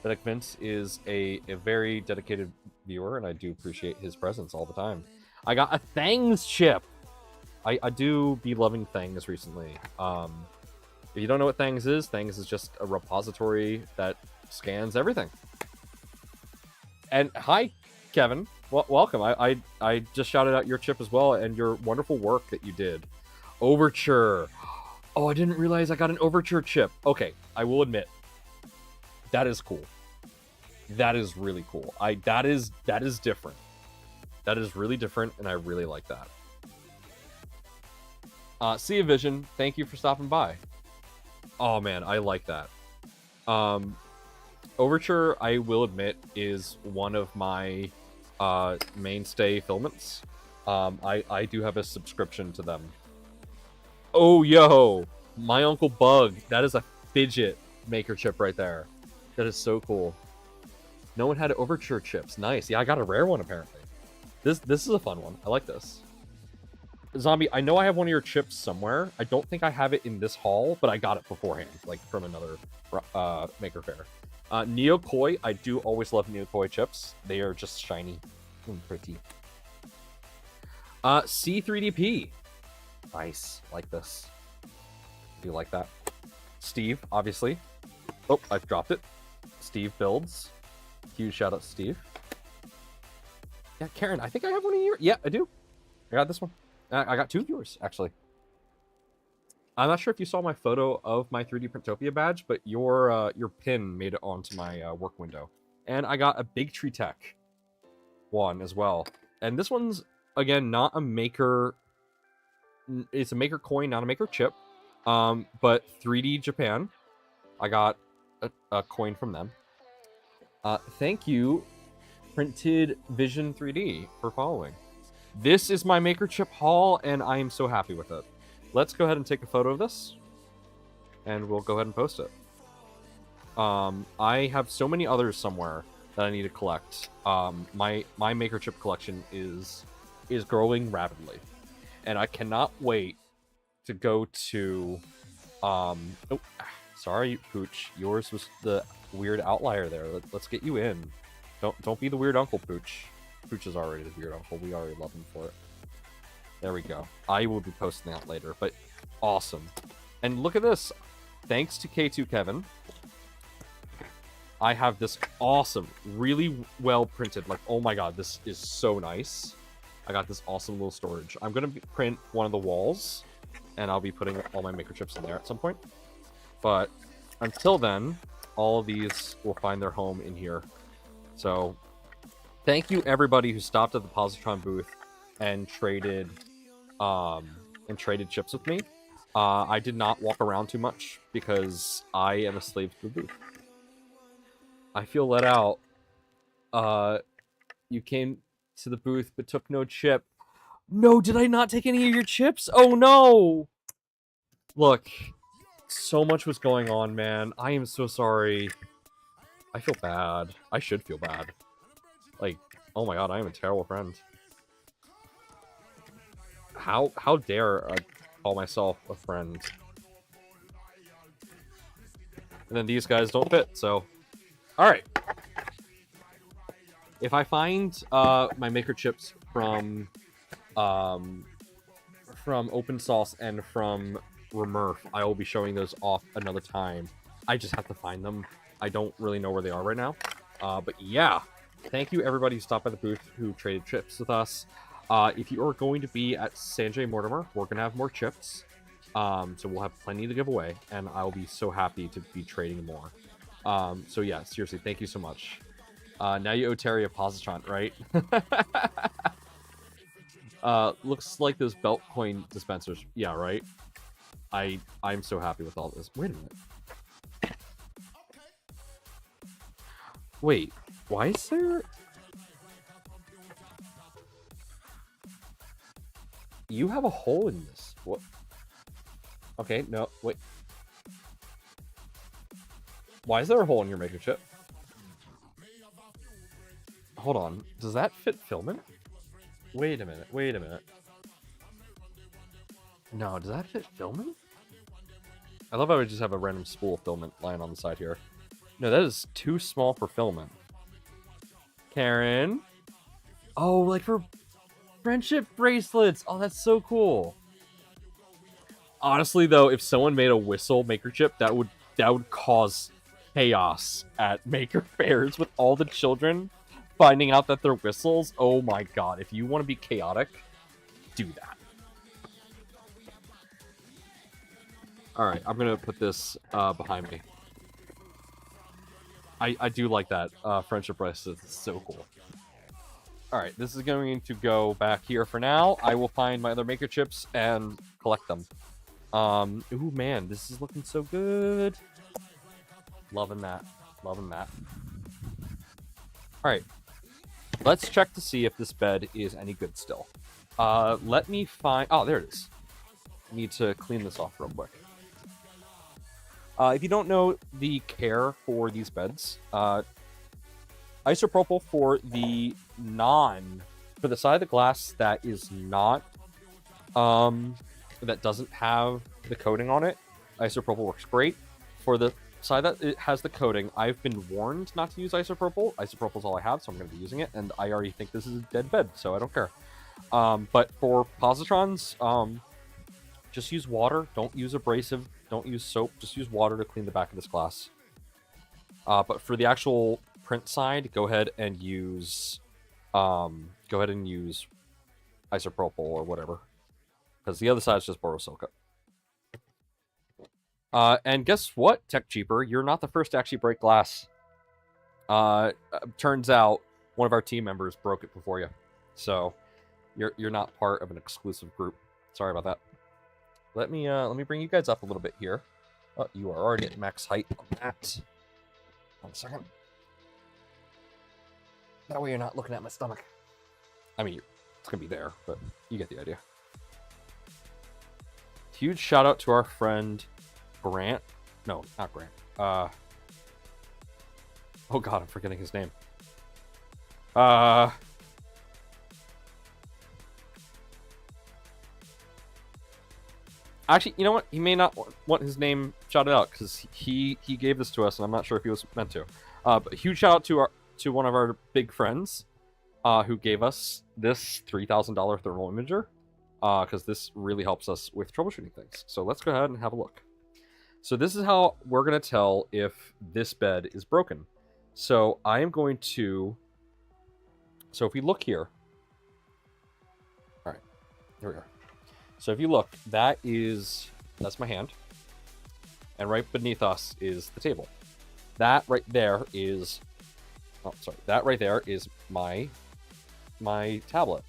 Medic Vince is a very dedicated viewer, and I do appreciate his presence all the time. I got a Thangs chip. I do be loving Thangs recently. If you don't know what Thangs is just a repository that scans everything. And hi, Kevin. Welcome. I just shouted out your chip as well and your wonderful work that you did. Overture. Oh, I didn't realize I got an Overture chip. Okay, I will admit, that is cool. That is really cool. That is different. That is really different, and I really like that. Sea of Vision, thank you for stopping by. Oh man, I like that. Overture, I will admit, is one of my mainstay filaments. I do have a subscription to them. Oh, yo, my Uncle Bug. That is a fidget maker chip right there. That is so cool. No one had Overture chips. Nice. Yeah, I got a rare one apparently. This is a fun one. I like this. Zombie, I know I have one of your chips somewhere. I don't think I have it in this haul, but I got it beforehand, like from another maker fair. Neokoi, I do always love Neokoi chips. They are just shiny and pretty. C3DP. Nice. Like this. Do you like that? Steve, obviously. Oh, I've dropped it. Steve builds. Huge shout out to Steve. Yeah, Karen, I think I have one of yours. Yeah, I do. I got this one. I got 2 of yours, actually. I'm not sure if you saw my photo of my 3D Printopia badge, but your pin made it onto my work window. And I got a Big Tree Tech one as well. And this one's, again, not a maker... It's a maker coin, not a maker chip. But 3D Japan. I got a coin from them. Thank you, Printed Vision 3D, for following. This is my maker chip haul, and I am so happy with it. Let's go ahead and take a photo of this, and we'll go ahead and post it. I have so many others somewhere that I need to collect. My maker chip collection is growing rapidly, and I cannot wait to go to... Oh, sorry, Pooch. Yours was the weird outlier there. Let's get you in. Don't be the weird uncle, Pooch. Pooch is already the weird uncle. We already love him for it. There we go. I will be posting that later, but awesome. And look at this. Thanks to K2 Kevin, I have this awesome, really well printed, like, oh my god, this is so nice. I got this awesome little storage. I'm going to print one of the walls, and I'll be putting all my maker chips in there at some point. But until then, all of these will find their home in here. So thank you everybody who stopped at the Positron booth and traded chips with me. I did not walk around too much because I am a slave to the booth. I feel let out. You came to the booth but took no chip. No, did I not take any of your chips? Oh no! Look, so much was going on, man. I am so sorry. I feel bad. I should feel bad. Like, oh my god, I am a terrible friend. How dare I call myself a friend? And then these guys don't fit, so... Alright. If I find my maker chips from Open Sauce and from Remurf, I will be showing those off another time. I just have to find them. I don't really know where they are right now. But yeah, thank you everybody who stopped by the booth who traded chips with us. If you are going to be at Sanjay Mortimer, we're going to have more chips. So we'll have plenty to give away, and I'll be so happy to be trading more. So yeah, seriously, thank you so much. Now you owe Terry a positron, right? Looks like those belt coin dispensers. Yeah, right? I'm so happy with all this. Wait a minute. Wait, why is there... You have a hole in this. What? Okay, no, wait. Why is there a hole in your maker chip? Hold on. Does that fit filament? Wait a minute, wait a minute. No, does that fit filament? I love how we just have a random spool of filament lying on the side here. No, that is too small for filament. Karen? Oh, like for friendship bracelets. Oh, that's so cool. Honestly, though, if someone made a whistle maker chip, that would cause chaos at maker fairs with all the children finding out that they're whistles. Oh my god, if you want to be chaotic, do that. Alright, I'm gonna put this behind me. I do like that friendship bracelet. It's so cool. Alright, this is going to go back here for now. I will find my other maker chips and collect them. Ooh man, this is looking so good. Loving that. Loving that. Alright. Let's check to see if this bed is any good still. Let me find... Oh, there it is. Need to clean this off real quick. If you don't know the care for these beds, isopropyl for the side of the glass that is not, that doesn't have the coating on it, isopropyl works great. For the side that it has the coating, I've been warned not to use isopropyl. Isopropyl is all I have, so I'm going to be using it, and I already think this is a dead bed, so I don't care. But for positrons, just use water. Don't use abrasive. Don't use soap. Just use water to clean the back of this glass. But for the actual print side, go ahead and use isopropyl or whatever, because the other side is just borosilicate. And guess what, Tech Cheaper? You're not the first to actually break glass. Turns out one of our team members broke it before you, so you're not part of an exclusive group. Sorry about that. Let me bring you guys up a little bit here. Oh, you are already at max height on that. 1 second. That way you're not looking at my stomach. I mean, it's gonna be there, but you get the idea. Huge shout out to our friend Grant. No, not Grant. Oh god, I'm forgetting his name. Actually, you know what? He may not want his name shouted out because he gave this to us, and I'm not sure if he was meant to. But a huge shout out to one of our big friends who gave us this $3,000 thermal imager because this really helps us with troubleshooting things. So let's go ahead and have a look. So this is how we're going to tell if this bed is broken. So I am going to... So if we look here... Alright, here we are. So if you look, that's my hand. And right beneath us is the table. That right there is... Oh, sorry. That right there is my tablet.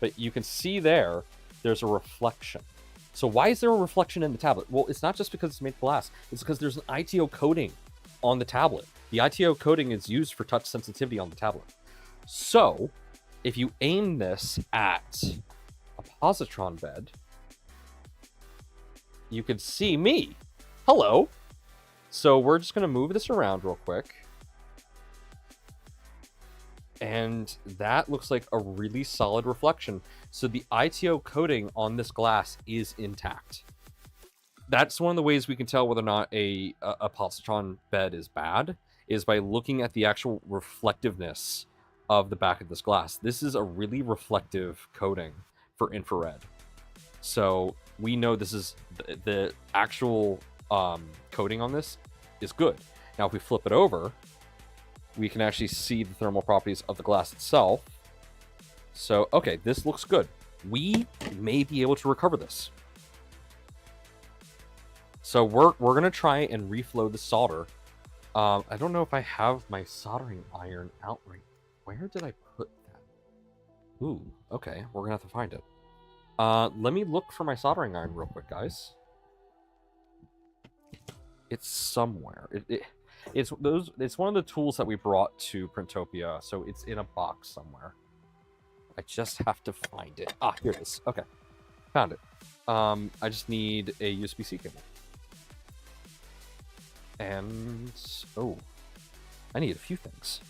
But you can see there's a reflection. So why is there a reflection in the tablet? Well, it's not just because it's made of glass. It's because there's an ITO coating on the tablet. The ITO coating is used for touch sensitivity on the tablet. So if you aim this at a positron bed, you can see me. Hello. So we're just going to move this around real quick. And that looks like a really solid reflection. So the ITO coating on this glass is intact. That's one of the ways we can tell whether or not a positron bed is bad, is by looking at the actual reflectiveness of the back of this glass. This is a really reflective coating for infrared. So we know this is the actual coating on this is good. Now if we flip it over, we can actually see the thermal properties of the glass itself. So, okay, this looks good. We may be able to recover this. So we're going to try and reflow the solder. I don't know if I have my soldering iron out right. Where did I put that? Ooh, okay, we're going to have to find it. Let me look for my soldering iron real quick, guys. It's somewhere. It's one of the tools that we brought to Printopia, so it's in a box somewhere. I just have to find it. Ah, here it is. Okay, found it. I just need a USB-C cable. And oh, I need a few things.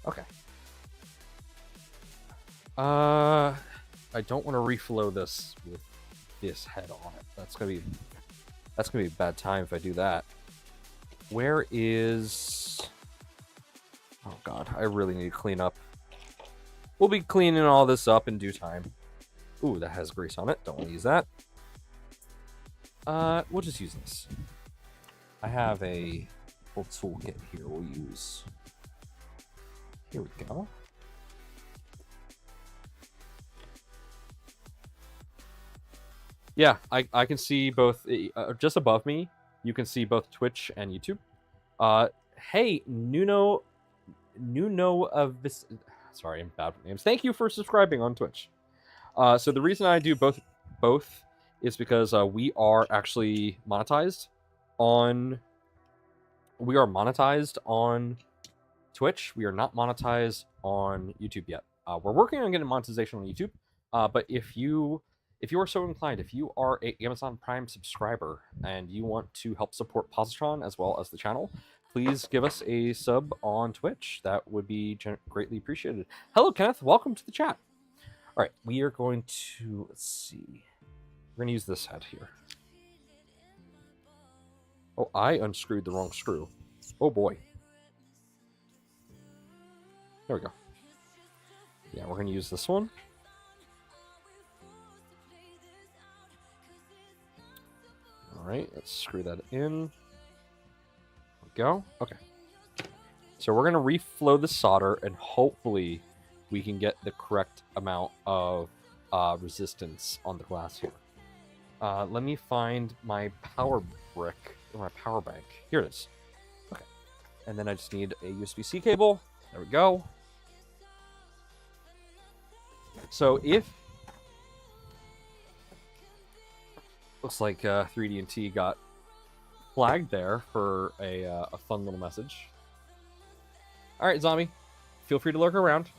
Okay. I don't want to reflow this with this head on it. That's gonna be a bad time if I do that. Where is... Oh god, I really need to clean up. We'll be cleaning all this up in due time. Ooh, that has grease on it. Don't want to use that. We'll just use this. I have a full toolkit here we'll use. Here we go. Yeah, I can see both, just above me, you can see both Twitch and YouTube. Hey, Nuno of this. Sorry, I'm bad with names. Thank you for subscribing on Twitch. So the reason I do both is because we are actually monetized on. We are monetized on Twitch. We are not monetized on YouTube yet. We're working on getting monetization on YouTube. But if you are so inclined, if you are an Amazon Prime subscriber and you want to help support Positron as well as the channel, please give us a sub on Twitch. That would be greatly appreciated. Hello, Kenneth. Welcome to the chat. All right, we are going to, let's see. We're going to use this head here. Oh, I unscrewed the wrong screw. Oh, boy. There we go. Yeah, we're going to use this one. All right, let's screw that in. There we go. Okay. So we're going to reflow the solder, and hopefully we can get the correct amount of resistance on the glass here. Let me find my power brick, or my power bank. Here it is. Okay. And then I just need a USB-C cable. There we go. So if... Looks like 3D&T got flagged there for a fun little message. Alright, Zombie. Feel free to lurk around.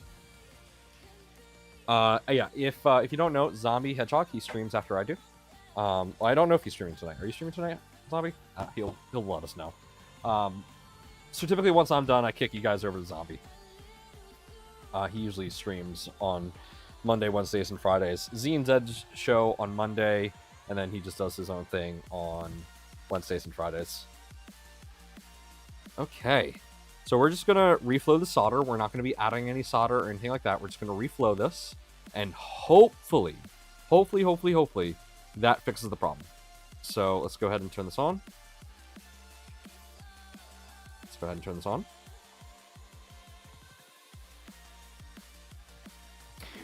Yeah, if you don't know, Zombie Hedgehog, he streams after I do. Well, I don't know if he's streaming tonight. Are you streaming tonight, Zombie? He'll let us know. So typically once I'm done, I kick you guys over to Zombie. He usually streams on Monday, Wednesdays, and Fridays. Z and Zed's show on Monday, and then he just does his own thing on Wednesdays and Fridays. Okay. So we're just going to reflow the solder. We're not going to be adding any solder or anything like that. We're just going to reflow this. And hopefully, that fixes the problem. So let's go ahead and turn this on. Let's go ahead and turn this on.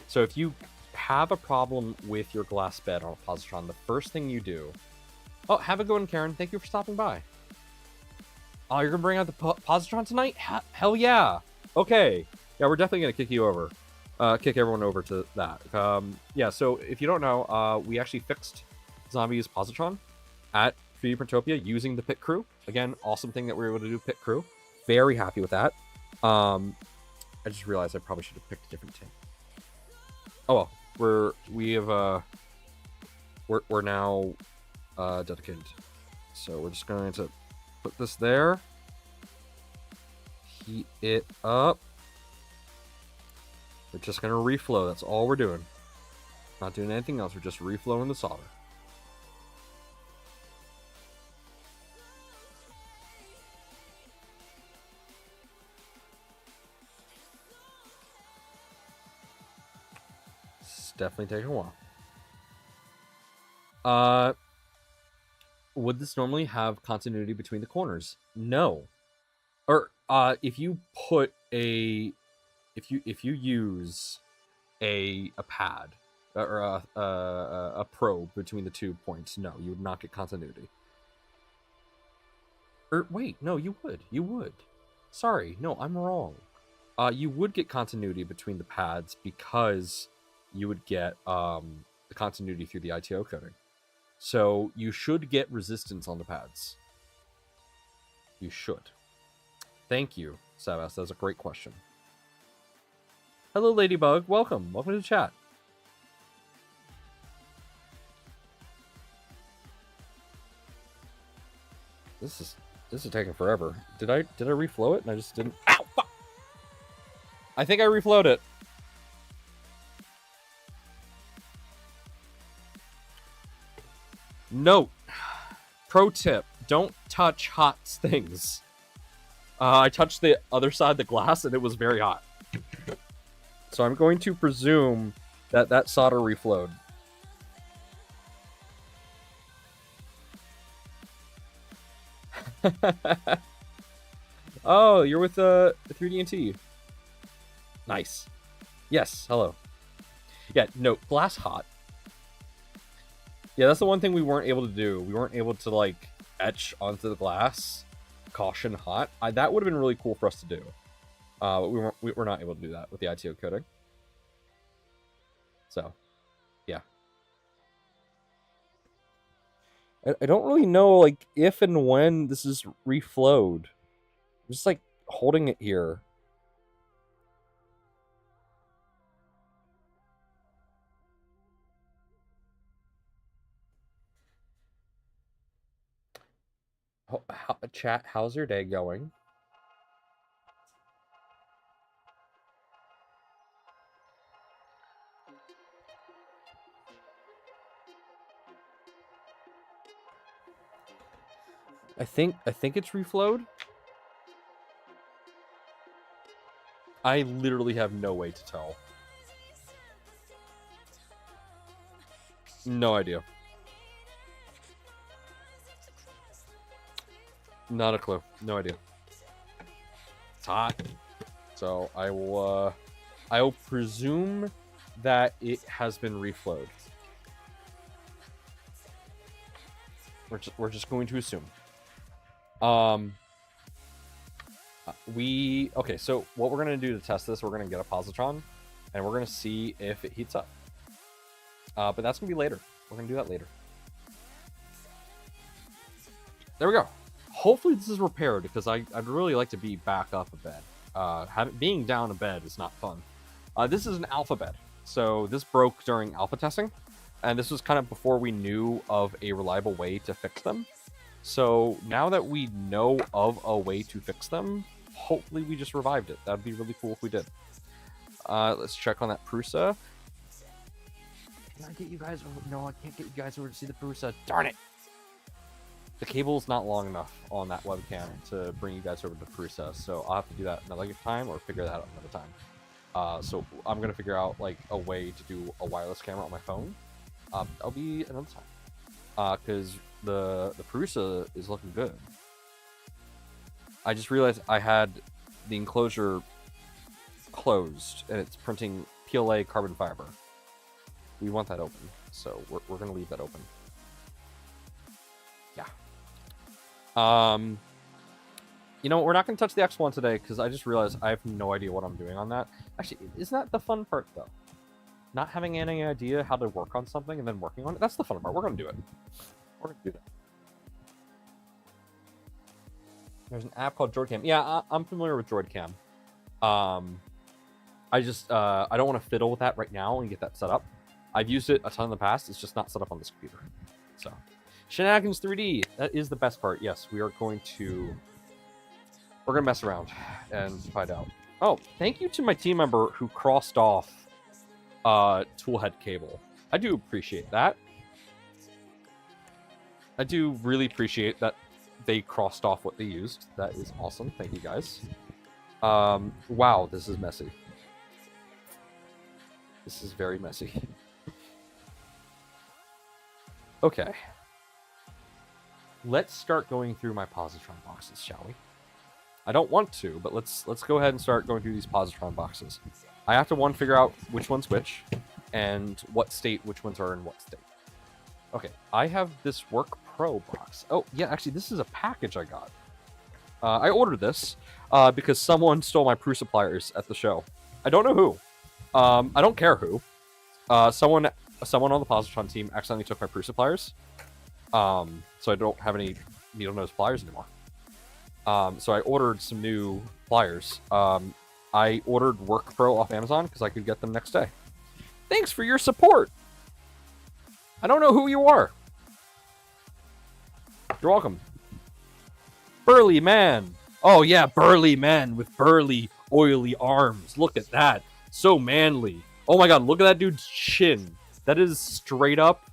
So if you have a problem with your glass bed on a positron, the first thing you do... Oh, have a good one, Karen. Thank you for stopping by. Oh, you're going to bring out the positron tonight? Hell yeah. Okay. Yeah, we're definitely going to kick you over. Kick everyone over to that. Yeah, so if you don't know, we actually fixed Zombie's positron at 3D Printopia using the pit crew. Again, awesome thing that we were able to do pit crew. Very happy with that. I just realized I probably should have picked a different tin. Oh well, we're now dedicated. So we're just going to put this there. Heat it up. We're just going to reflow. That's all we're doing. Not doing anything else. We're just reflowing the solder. It's definitely taking a while. Would this normally have continuity between the corners? No. Or if you put a if you use a pad or a probe between the 2 points, no, you would not get continuity. Or wait, no, you would. You would. Sorry, no, I'm wrong. You would get continuity between the pads because you would get the continuity through the ITO coating. So you should get resistance on the pads. You should. Thank you, Savas. That's a great question. Hello, Ladybug. Welcome. Welcome to the chat. This is taking forever. Did I reflow it and I just didn't? Ow! Fuck! I think I reflowed it. Note, pro tip, don't touch hot things. I touched the other side of the glass and it was very hot. So I'm going to presume that that solder reflowed. Oh, you're with 3D&T. Nice. Yes, hello. Yeah, no, glass hot. Yeah, that's the one thing we weren't able to do. We weren't able to, like, etch onto the glass. Caution hot. That would have been really cool for us to do. But we were not able to do that with the ITO coating. So, yeah. I don't really know, like, if and when this is reflowed. I'm just, like, holding it here. Chat, how's your day going? I think it's reflowed. I literally have no way to tell. No idea. Not a clue. No idea. hot. So I will presume that it has been reflowed. We're just going to assume. Okay, so what we're gonna do to test this, we're gonna get a positron, and we're gonna see if it heats up. But that's gonna be later. We're gonna do that later. There we go. Hopefully this is repaired, because I'd really like to be back up a bed. Being down a bed is not fun. This is an alpha bed, so this broke during alpha testing, and this was kind of before we knew of a reliable way to fix them. So now that we know of a way to fix them, hopefully we just revived it. That'd be really cool if we did. Let's check on that Prusa. Can I get you guys over? No, I can't get you guys over to see the Prusa. Darn it! The cable's not long enough on that webcam to bring you guys over to Prusa, so I'll have to do that another time or figure that out another time. So I'm gonna figure out like a way to do a wireless camera on my phone. That'll be another time. Because the Prusa is looking good. I just realized I had the enclosure closed and it's printing PLA carbon fiber. We want that open, so we're gonna leave that open. Yeah. You know, we're not gonna touch the X1 today because I just realized I have no idea what I'm doing on that. Actually, isn't that the fun part though? Not having any idea how to work on something and then working on it. That's the fun part. We're gonna do it. We're gonna do that. There's an app called DroidCam. Yeah, I'm familiar with DroidCam. I just I don't want to fiddle with that right now and get that set up. I've used it a ton in the past. It's just not set up on this computer. So, Shenanigans 3D. That is the best part. Yes, we're gonna mess around and find out. Oh, thank you to my team member who crossed off toolhead cable. I do appreciate that. I do really appreciate that they crossed off what they used. That is awesome. Thank you guys. Wow, this is messy. This is very messy. Okay. Let's start going through my positron boxes, shall we? I don't want to, but let's go ahead and start going through these positron boxes. I have to figure out which one's which, and what state which ones are in what state. Okay, I have this Work Pro box. Oh, yeah, actually, this is a package I got. I ordered this because someone stole my Prusa pliers at the show. I don't know who. I don't care who. Someone on the positron team accidentally took my Prusa pliers. So I don't have any needle nose pliers anymore. So I ordered some new pliers. I ordered Work Pro off Amazon because I could get them next day. Thanks for your support. I don't know who you are. You're welcome. Burly man. Oh yeah, burly man with burly, oily arms. Look at that. So manly. Oh my god, look at that dude's chin. That is straight up,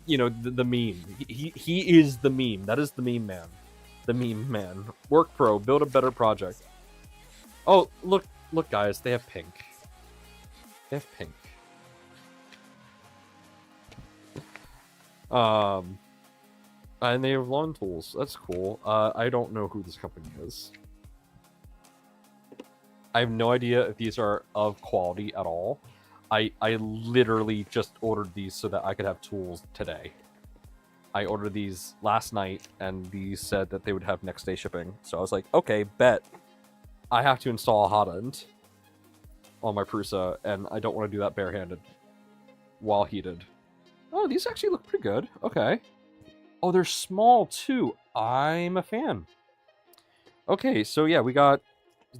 you know, the meme. He is the meme. That is the meme man. The meme man. Work Pro, build a better project. Oh, look, guys, they have pink. They have pink. And they have lawn tools. That's cool. I don't know who this company is. I have no idea if these are of quality at all. I literally just ordered these so that I could have tools today. I ordered these last night, and these said that they would have next day shipping. So I was like, okay, bet. I have to install a hot end on my Prusa, and I don't want to do that barehanded while heated. Oh, these actually look pretty good. Okay. Oh, they're small too. I'm a fan. Okay, so yeah, we got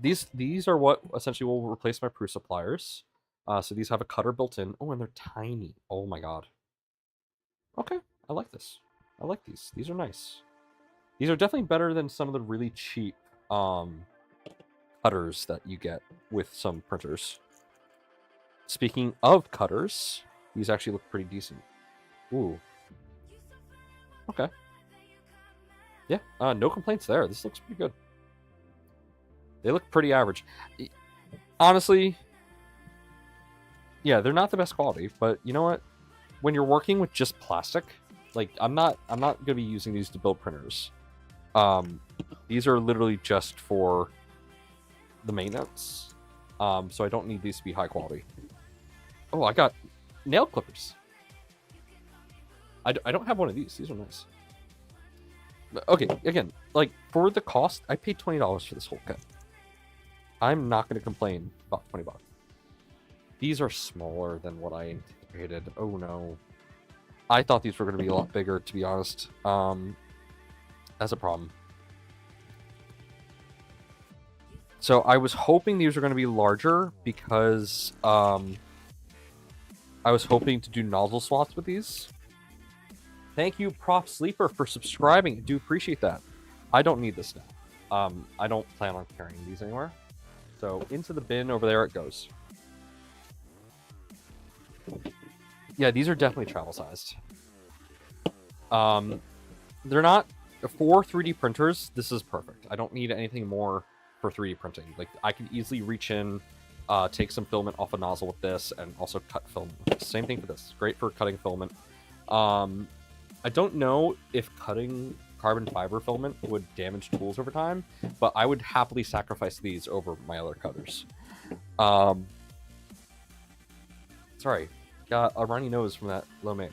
these. These are what essentially will replace my Prusa pliers. So these have a cutter built in. Oh, and they're tiny. Oh my god. Okay, I like this. I like these. These are nice. These are definitely better than some of the really cheap cutters that you get with some printers. Speaking of cutters, these actually look pretty decent. Ooh. Okay. Yeah, no complaints there. This looks pretty good. They look pretty average. Honestly, yeah, they're not the best quality, but you know what? When you're working with just plastic, like I'm not gonna be using these to build printers. These are literally just for the maintenance. So I don't need these to be high quality. Oh, I got nail clippers. I don't have one of these. These are nice. Okay, again, like, for the cost, I paid $20 for this whole kit. I'm not going to complain about 20 bucks. These are smaller than what I anticipated. Oh, no. I thought these were going to be a lot bigger, to be honest. That's a problem. So I was hoping these were going to be larger because I was hoping to do nozzle swaps with these. Thank you, Prof Sleeper, for subscribing. I do appreciate that. I don't need this now. I don't plan on carrying these anywhere. So into the bin over there it goes. Yeah, these are definitely travel sized. They're not for 3D printers. This is perfect. I don't need anything more for 3D printing. Like, I can easily reach in, take some filament off a nozzle with this, and also cut filament with this. Same thing for this. Great for cutting filament. I don't know if cutting carbon fiber filament would damage tools over time, but I would happily sacrifice these over my other cutters. Sorry, got a runny nose from that lo mein.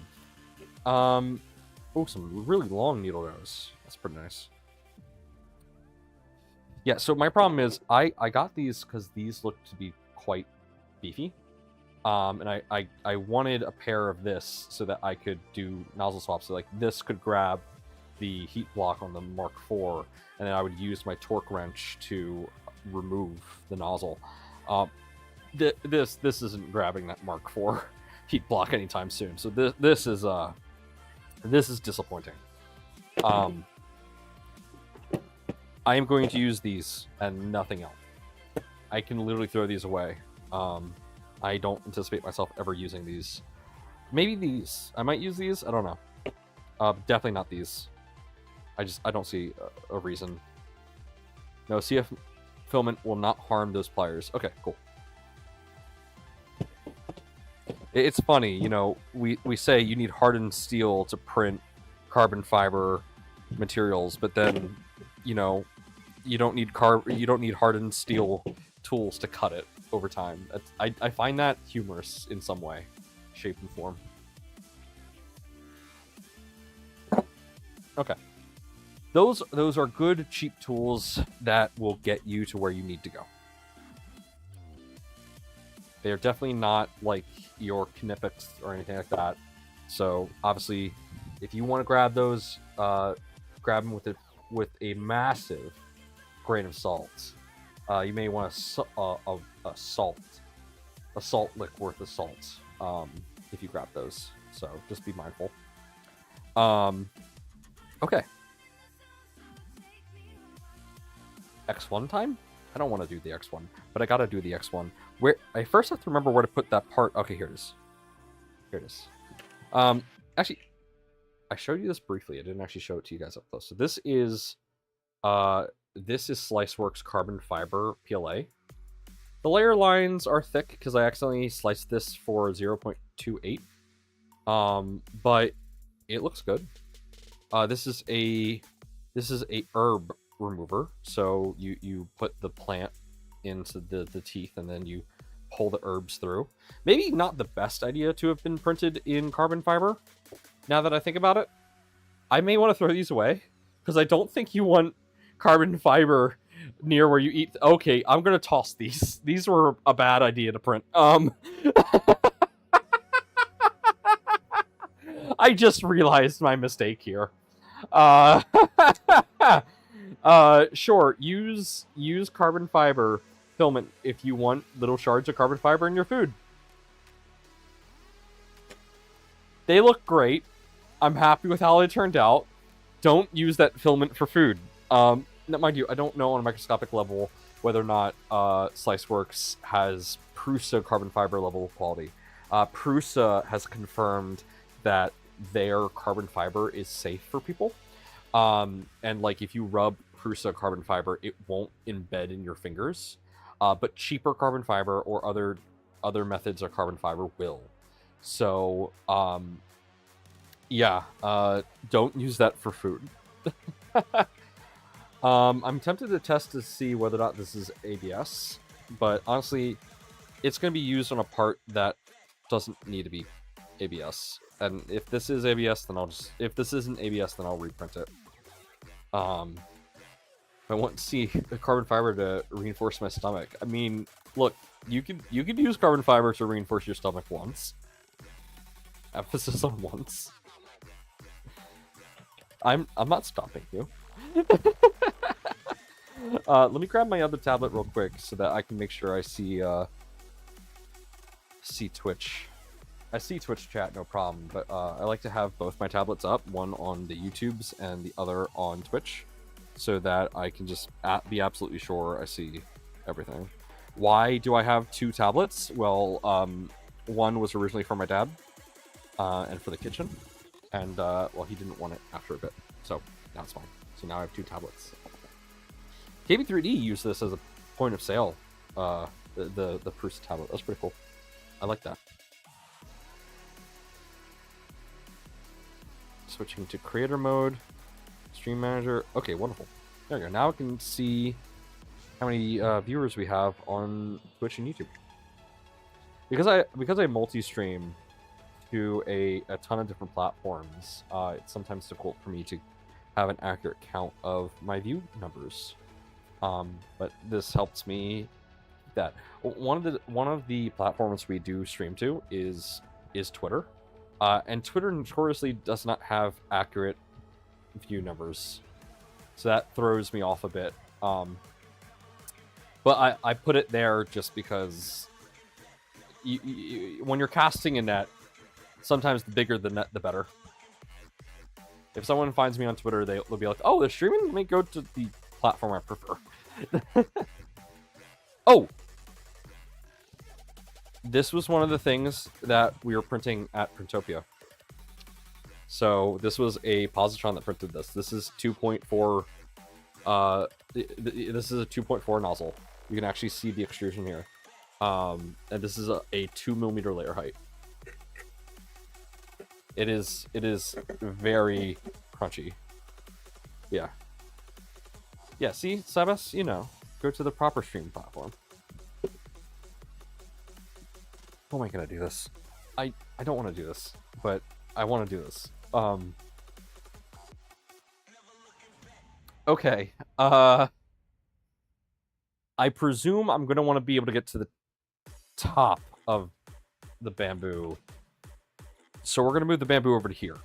Oh, some really long needle nose. That's pretty nice. Yeah, so my problem is I got these because these look to be quite beefy. And I wanted a pair of this so that I could do nozzle swaps. So like this could grab the heat block on the Mark IV, and then I would use my torque wrench to remove the nozzle. This isn't grabbing that Mark IV heat block anytime soon. So this is disappointing. I am going to use these and nothing else. I can literally throw these away. I don't anticipate myself ever using these. Maybe these. I might use these. I don't know. Definitely not these. I don't see a reason. No, CF filament will not harm those pliers. Okay, cool. It's funny, you know, we say you need hardened steel to print carbon fiber materials, but then, you know, you don't need hardened steel tools to cut it over time. I find that humorous in some way, shape, and form. Okay. Those are good, cheap tools that will get you to where you need to go. They are definitely not like your Knipex or anything like that. So obviously, if you want to grab those, grab them with a massive grain of salt. You may want a salt lick worth of salt if you grab those. So just be mindful. Okay. X1 time? I don't want to do the X1, but I gotta do the X1. Where I first have to remember where to put that part. Okay, here it is. Here it is. Actually, I showed you this briefly. I didn't actually show it to you guys up close. So this is Sliceworks carbon fiber PLA. The layer lines are thick because I accidentally sliced this for 0.28. But it looks good. This is a herb remover. So you put the plant into the teeth and then you pull the herbs through. Maybe not the best idea to have been printed in carbon fiber. Now that I think about it, I may want to throw these away because I don't think you want carbon fiber near where you eat. Okay, I'm gonna toss these. These were a bad idea to print. I just realized my mistake here. Sure, use carbon fiber filament if you want little shards of carbon fiber in your food. They look great. I'm happy with how they turned out. Don't use that filament for food. Now, mind you, I don't know on a microscopic level whether or not Sliceworks has Prusa carbon fiber level of quality. Prusa has confirmed that their carbon fiber is safe for people. And like if you rub Prusa carbon fiber, it won't embed in your fingers. But cheaper carbon fiber or other methods of carbon fiber will. So, yeah, don't use that for food. I'm tempted to test to see whether or not this is ABS, but honestly, it's going to be used on a part that doesn't need to be ABS. And if this is ABS, then if this isn't ABS, then I'll reprint it. I want to see the carbon fiber to reinforce my stomach. I mean, look, you could use carbon fiber to reinforce your stomach once. Emphasis on once. I'm not stopping you. Let me grab my other tablet real quick so that I can make sure I see Twitch. I see Twitch chat, no problem, but I like to have both my tablets up, one on the YouTubes and the other on Twitch, so that I can just be absolutely sure I see everything. Why do I have two tablets? Well, one was originally for my dad, and for the kitchen, and well, he didn't want it after a bit, so that's fine. So now I have two tablets. KB3D used this as a point of sale, the Prusa tablet. That's pretty cool. I like that. Switching to creator mode, stream manager. Okay, wonderful. There we go. Now I can see how many viewers we have on Twitch and YouTube. Because I multi-stream to a ton of different platforms, it's sometimes difficult for me to have an accurate count of my view numbers. But this helps me. That one of the platforms we do stream to is Twitter, and Twitter notoriously does not have accurate view numbers, so that throws me off a bit. But I put it there just because when you're casting a net, sometimes the bigger the net, the better. If someone finds me on Twitter, they'll be like, "Oh, they're streaming. Let me go to the platform I prefer." Oh! This was one of the things that we were printing at Printopia. So this was a positron that printed this. This is 2.4. This is a 2.4 nozzle. You can actually see the extrusion here. And this is a 2mm layer height. It is very crunchy. Yeah. Yeah, see, Sebas, you know, go to the proper stream platform. How am I gonna do this? I don't want to do this, but I want to do this. Okay. I presume I'm gonna want to be able to get to the top of the bamboo. So we're gonna move the bamboo over to here,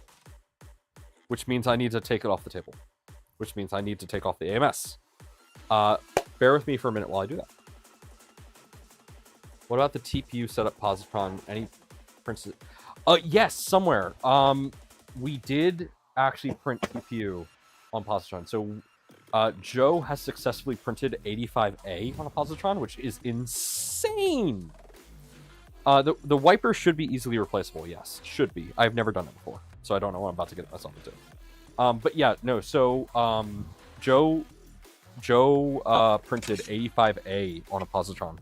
which means I need to take it off the table, which means I need to take off the AMS. Bear with me for a minute while I do that. What about the TPU setup positron? Any prints? Yes, somewhere. We did actually print TPU on positron. So Joe has successfully printed 85A on a positron, which is insane. The wiper should be easily replaceable. Yes, should be. I've never done it before, so I don't know what I'm about to get myself into. But yeah, no. So Joe printed 85A on a positron.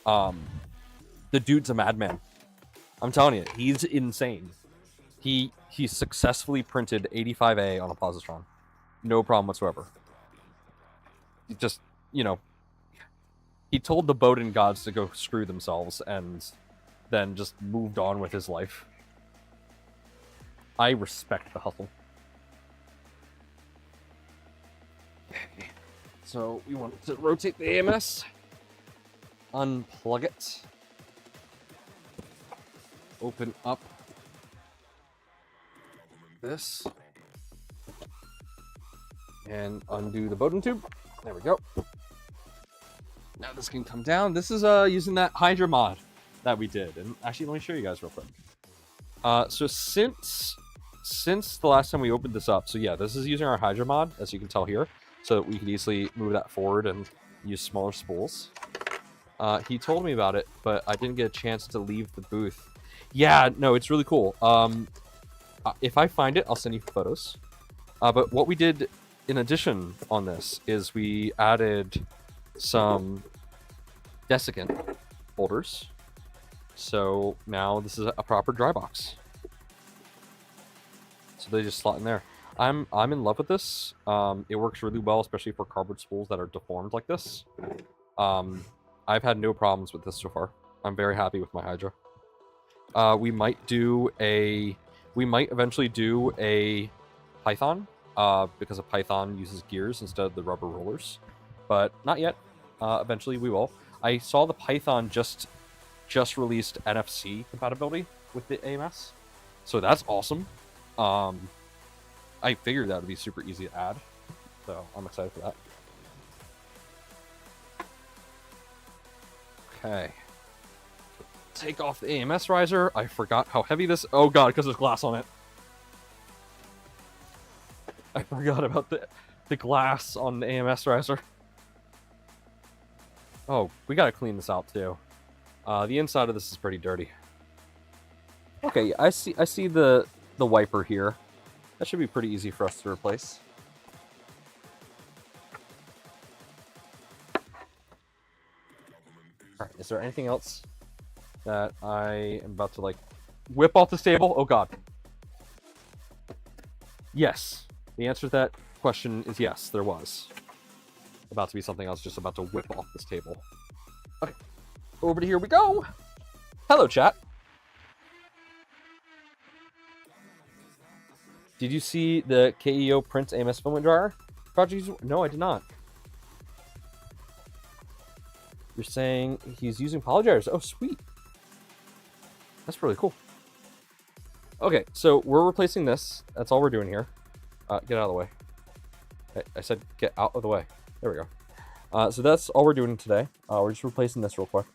The dude's a madman. I'm telling you, he's insane. He successfully printed 85A on a positron. No problem whatsoever. He just, you know, he told the Bowden gods to go screw themselves and then just moved on with his life. I respect the hustle. Okay. So we want to rotate the AMS. Unplug it. Open up this. And undo the Bowden tube. There we go. Now this can come down. This is using that Hydra mod that we did. And actually, let me show you guys real quick. So since the last time we opened this up, so yeah, this is using our Hydra mod, as you can tell here, so that we can easily move that forward and use smaller spools. He told me about it, but I didn't get a chance to leave the booth. Yeah, no, it's really cool. If I find it, I'll send you photos. But what we did in addition on this is we added some desiccant holders. So now this is a proper dry box. So they just slot in there. I'm in love with this. It works really well, especially for cardboard spools that are deformed like this. I've had no problems with this so far. I'm very happy with my Hydra. We might eventually do a Python, because a Python uses gears instead of the rubber rollers, but not yet. Eventually we will. I saw the Python just released NFC compatibility with the AMS, so that's awesome. I figured that would be super easy to add, so I'm excited for that. Okay. Take off the AMS riser. I forgot how heavy this... Oh god, because there's glass on it. I forgot about the glass on the AMS riser. Oh, we gotta clean this out too. The inside of this is pretty dirty. Okay, I see the wiper here. That should be pretty easy for us to replace. Alright, is there anything else that I am about to, like, whip off this table? Oh god. Yes. The answer to that question is yes, there was. About to be something else just about to whip off this table. Okay. Over to here we go! Hello, chat. Did you see the KEO Print AMS filament dryer project? No, I did not. You're saying he's using polygyrus. Oh, sweet. That's really cool. Okay, so we're replacing this. That's all we're doing here. Get out of the way. I said get out of the way. There we go. So that's all we're doing today. We're just replacing this real quick.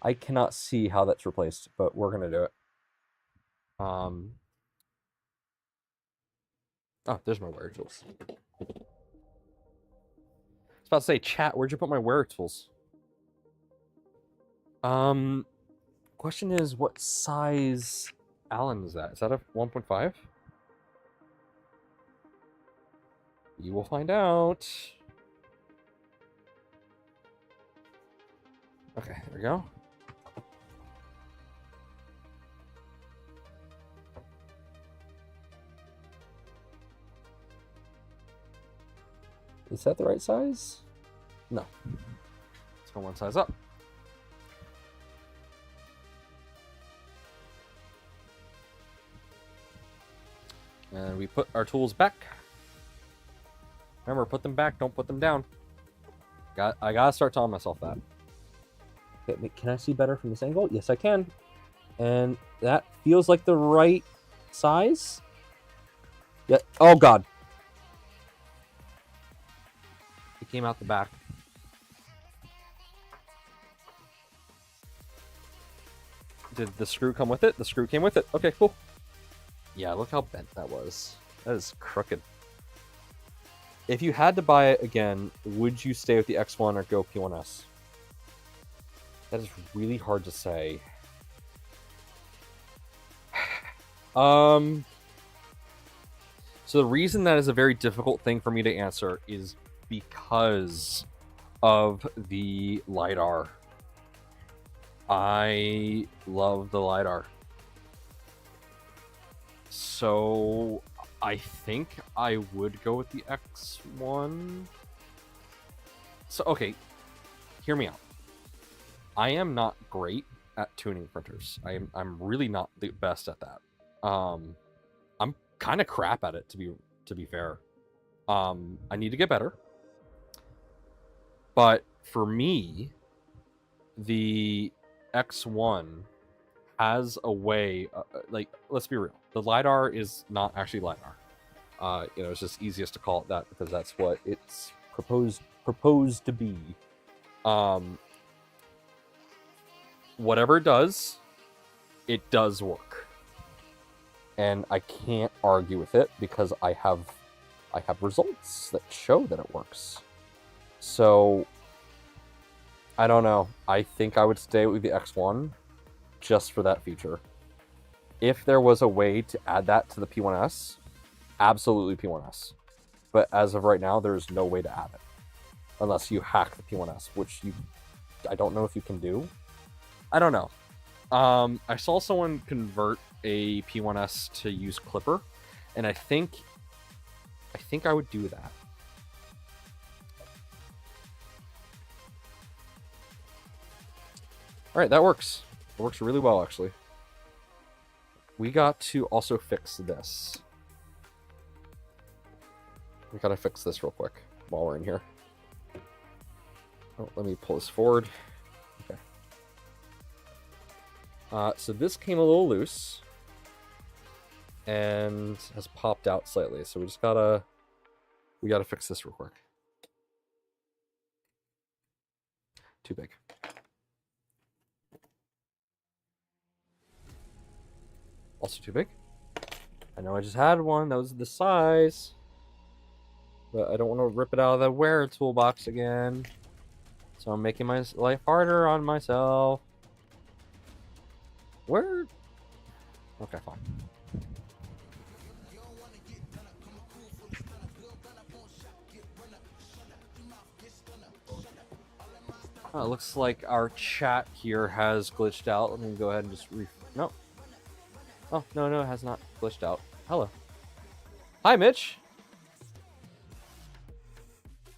I cannot see how that's replaced, but we're going to do it. Oh, there's my wear tools. I was about to say, chat, where'd you put my wear tools? Question is, what size Allen is that? Is that a 1.5? You will find out. Okay, there we go. Is that the right size? No. Let's go one size up. And we put our tools back. Remember, put them back, don't put them down. I gotta start telling myself that. Okay, can I see better from this angle? Yes, I can. And that feels like the right size. Yeah. Oh, God. It came out the back. Did the screw come with it? The screw came with it. Okay, cool. Yeah, look how bent that was. That is crooked. If you had to buy it again, would you stay with the X1 or go P1S? That is really hard to say. So the reason that is a very difficult thing for me to answer is because of the LiDAR. I love the LiDAR. So I think I would go with the X1. So, okay, hear me out. I am not great at tuning printers. I'm really not the best at that. I'm kind of crap at it, to be fair. I need to get better. But for me, the X1 has a way, like, let's be real. The LiDAR is not actually LiDAR. It's just easiest to call it that because that's what it's proposed to be. Whatever it does work. And I can't argue with it because I have results that show that it works. So I don't know. I think I would stay with the X1 just for that feature. If there was a way to add that to the P1S, absolutely P1S. But as of right now, there's no way to add it. Unless you hack the P1S, which I don't know if you can do. I don't know. I saw someone convert a P1S to use Clipper, and I think I think I would do that. All right, that works. It works really well, actually. We got to also fix this. We gotta fix this real quick while we're in here. Oh, let me pull this forward. Okay. So this came a little loose and has popped out slightly. So we gotta fix this real quick. Too big. Also too big. I know I just had one that was this size, but I don't want to rip it out of the wear toolbox again. So I'm making my life harder on myself. Where? Okay, fine. It looks like our chat here has glitched out. Let me go ahead and just no. Oh, no, it has not glitched out. Hello. Hi, Mitch.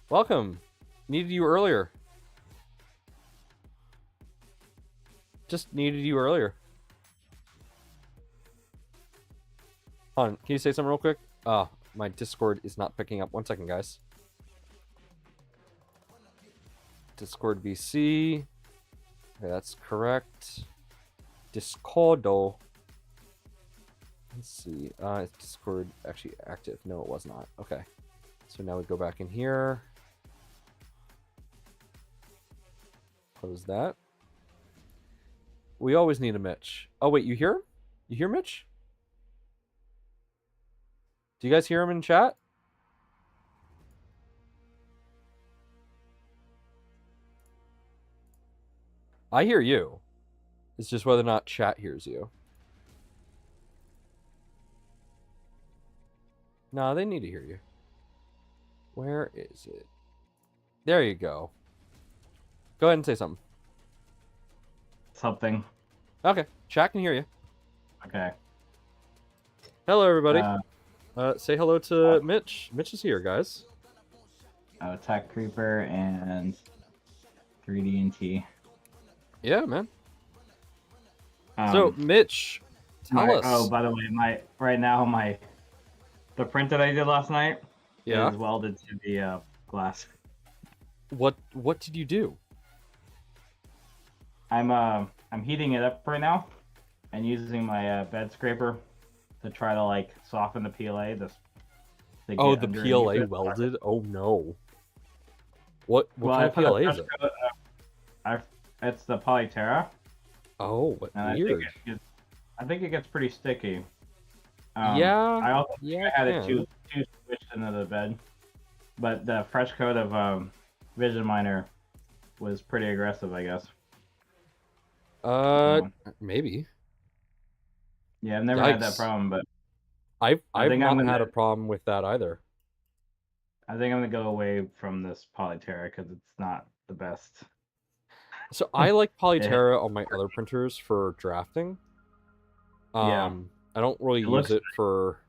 Welcome. Needed you earlier. Just needed you earlier. Hold on, can you say something real quick? My Discord is not picking up. 1 second, guys. Discord VC. Okay, that's correct. Discordo. Let's see. Is Discord actually active? No, it was not. Okay. So now we go back in here. Close that. We always need a Mitch. Oh, wait, you hear him? You hear Mitch? Do you guys hear him in chat? I hear you. It's just whether or not chat hears you. No, they need to hear you. Where is it? There you go. Go ahead and say something. Something. Okay, chat can hear you. Okay. Hello, everybody. Say hello to Mitch. Mitch is here, guys. Attack Creeper and 3D&T. Yeah, man. So, Mitch, tell us. Oh, by the way, the print that I did last night is welded to the glass. What did you do? I'm heating it up right now and using my bed scraper to try to like soften the PLA. The PLA welded? Oh no. What kind of PLA is it? It's the Polyterra. Oh, what weird. I think it gets pretty sticky. I also had it too squished into the bed, but the fresh coat of Vision Miner was pretty aggressive, I guess. Maybe. Yeah, I've never had that problem, but I've not had a problem with that either. I think I'm gonna go away from this Polyterra because it's not the best. So I like Polyterra on my other printers for drafting. Yeah. I don't really use it for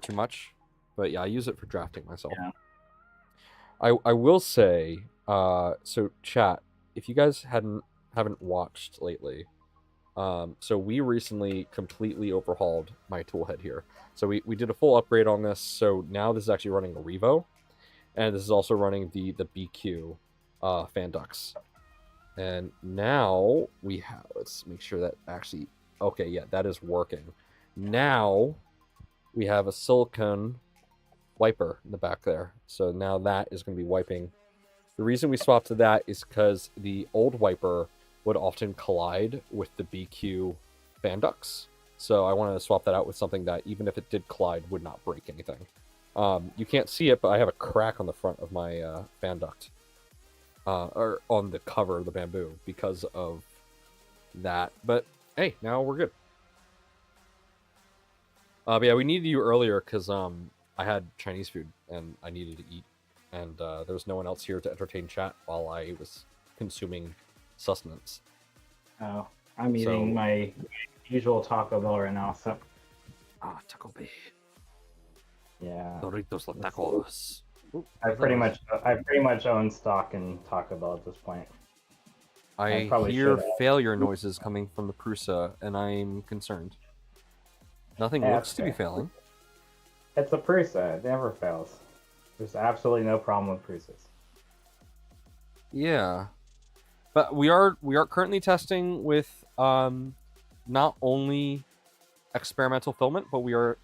too much, but yeah, I use it for drafting myself. Yeah. I will say, so chat, if you guys haven't watched lately, so we recently completely overhauled my toolhead here. So we did a full upgrade on this. So now this is actually running a Revo, and this is also running the BQ fan ducts. And now we have, let's make sure that actually, okay, yeah, that is working. Now we have a silicone wiper in the back there. So now that is going to be wiping. The reason we swapped to that is because the old wiper would often collide with the BQ fan ducts. So I wanted to swap that out with something that, even if it did collide, would not break anything. You can't see it, but I have a crack on the front of my fan duct. Or on the cover of the bamboo because of that. But hey, now we're good. But yeah, we needed you earlier because I had Chinese food and I needed to eat, and there was no one else here to entertain chat while I was consuming sustenance. Oh, I'm eating my usual Taco Bell right now. So Taco Bell. Yeah. Doritos los tacos. Ooh, I what's that pretty noise? much own stock in Taco Bell at this point. I I probably hear should have. failure noises coming from the Prusa, and I'm concerned. Nothing Yeah, looks it's to be okay. failing. It's a Prusa. It never fails. There's absolutely no problem with Prusas. Yeah, but we are currently testing with not only experimental filament, but we are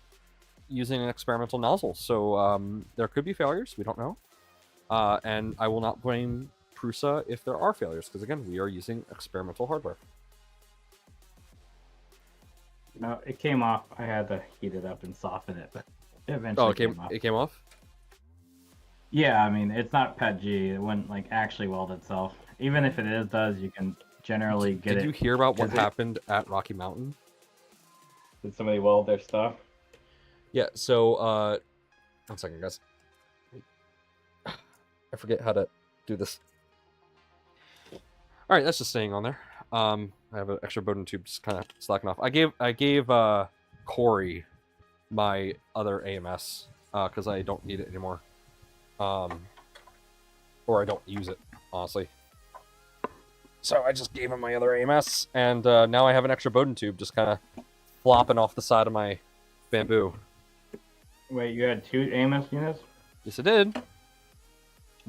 using an experimental nozzle. So there could be failures. We don't know. And I will not blame Prusa if there are failures, because again, we are using experimental hardware. No, it came off. I had to heat it up and soften it, but it Oh, eventually came off. it came off. Yeah, I mean, it's not PETG. It wouldn't like actually weld itself. Even if it does, you can generally get Did it. you hear about what 'cause happened at Rocky Mountain? Did somebody weld their stuff? Yeah. So 1 second, guys. I forget how to do this. All right, that's just staying on there. I have an extra Bowden tube just kind of slacking off. I gave Corey my other AMS because I don't need it anymore. Or I don't use it, honestly. So I just gave him my other AMS, and now I have an extra Bowden tube just kind of flopping off the side of my bamboo. Wait, you had 2 AMS units? Yes, I did.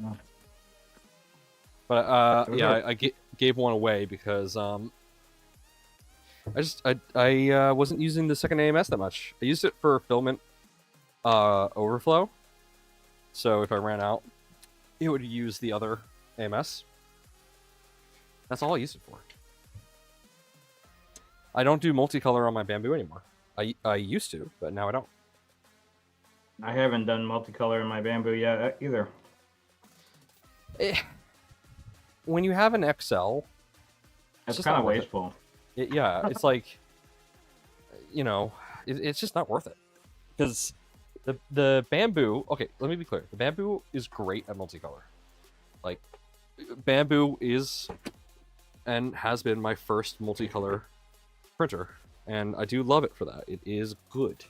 Oh. But yeah, I gave one away because I wasn't using the second AMS that much. I used it for filament overflow. So if I ran out, it would use the other AMS. That's all I used it for. I don't do multicolor on my bamboo anymore. I used to, but now I don't. I haven't done multicolor in my bamboo yet either. When you have an XL, It's kind of wasteful. Yeah, it's like, it's just not worth it. Because the bamboo, okay, let me be clear. The bamboo is great at multicolor. Like, bamboo is and has been my first multicolor printer, and I do love it for that. It is good.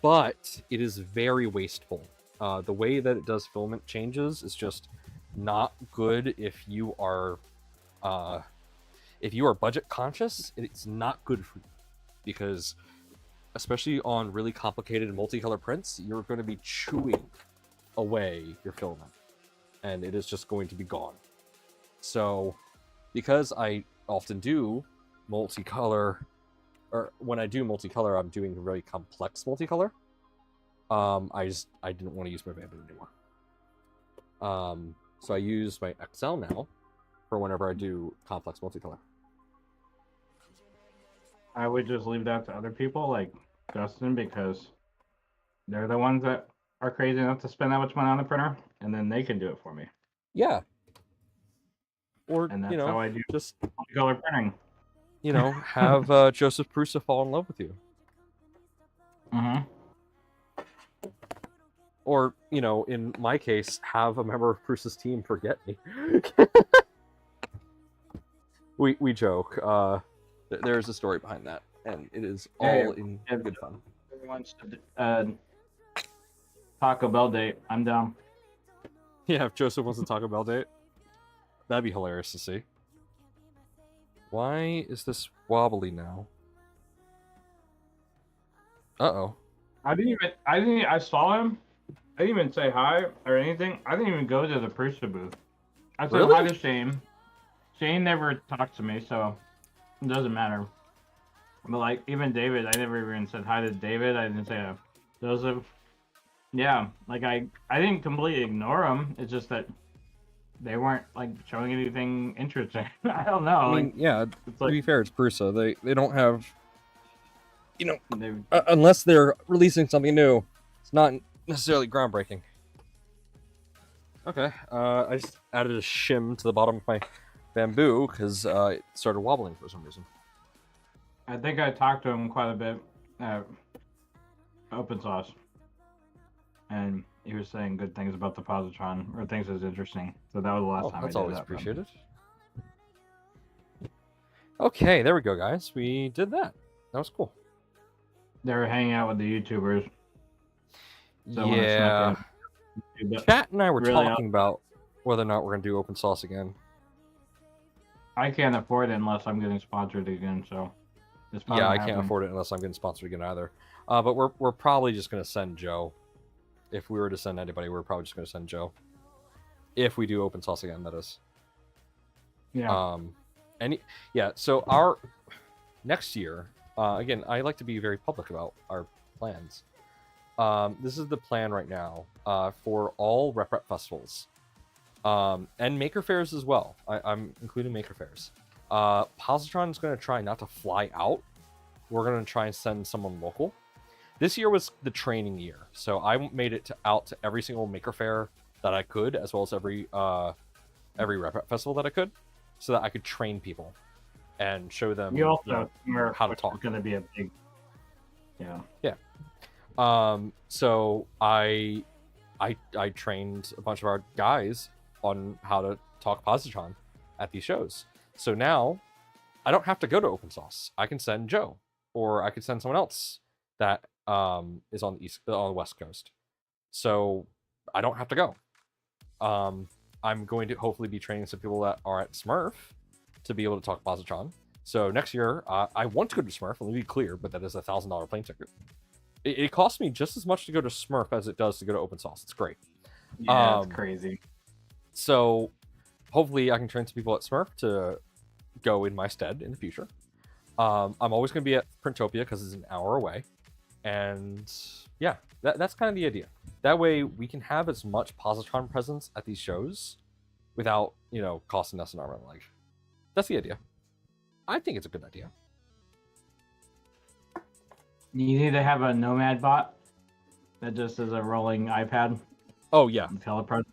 But it is very wasteful. The way that it does filament changes is just not good if you are budget conscious. It's not good for you, because especially on really complicated multicolor prints, you're going to be chewing away your filament, and it is just going to be gone. So because I often do multicolor, or when I do multicolor, I'm doing really complex multicolor. I didn't want to use my bamboo anymore. So I use my XL now for whenever I do complex multicolor. I would just leave that to other people like Justin, because they're the ones that are crazy enough to spend that much money on the printer, and then they can do it for me. Yeah. Or, And that's how I do just, color printing. have Joseph Prusa fall in love with you. Mm-hmm. Or, in my case, have a member of Prusa's team forget me. we joke. There's a story behind that, and it is all in good fun. Everyone should Taco Bell date. I'm down. Yeah, if Joseph wants to Taco Bell date, that'd be hilarious to see. Why is this wobbly now? Uh-oh. I saw him. I didn't even say hi or anything. I didn't even go to the Prusa booth. I said hi to Shane. Shane never talked to me, so it doesn't matter. But like, even David, I never even said hi to David. I didn't say Joseph. Yeah, like I didn't completely ignore them. It's just that they weren't like showing anything interesting. I don't know. I mean, yeah, to be fair, it's Prusa. They don't have, unless they're releasing something new, it's not necessarily groundbreaking. Okay, I just added a shim to the bottom of my bamboo because it started wobbling for some reason. I think I talked to him quite a bit at Open Source, and he was saying good things about the positron, or things that's interesting. So that was the last time. That's I did always that appreciated. Okay, there we go, guys. We did that. That was cool. They were hanging out with the YouTubers. So when it's not Yeah. gonna be, but Chat and I were really, talking about whether or not we're gonna do open sauce again. I can't afford it unless I'm getting sponsored again. So it's probably Yeah, not I can't happening. afford it unless I'm getting sponsored again either. But we're probably just gonna send Joe. If we were to send anybody, we're probably just gonna send Joe. If we do open sauce again, that is. Yeah. Yeah. So our next year, again, I like to be very public about our plans. This is the plan right now for all Rep festivals, and Maker Fairs as well. I'm including Maker Fairs. Positron is going to try not to fly out. We're going to try and send someone local. This year was the training year, so I made it out to every single Maker Fair that I could, as well as every Rep festival that I could, so that I could train people and show them You also how to talk. It's going to be a big. Yeah. Yeah. So I trained a bunch of our guys on how to talk Positron at these shows. So now I don't have to go to Open Sauce. I can send Joe, or I could send someone else that is on the West Coast. So I don't have to go. I'm going to hopefully be training some people that are at Smurf to be able to talk Positron. So next year, I want to go to Smurf. Let me be clear, but that is $1,000 plane ticket. It costs me just as much to go to Smurf as it does to go to Open Sauce. It's great. Yeah, it's crazy. So hopefully I can train some people at Smurf to go in my stead in the future. I'm always going to be at Printopia because it's an hour away. And yeah, that's kind of the idea. That way we can have as much Positron presence at these shows without, costing us an arm and a leg. That's the idea. I think it's a good idea. You need to have a Nomad bot that just is a rolling iPad. Oh, yeah. Telepresence.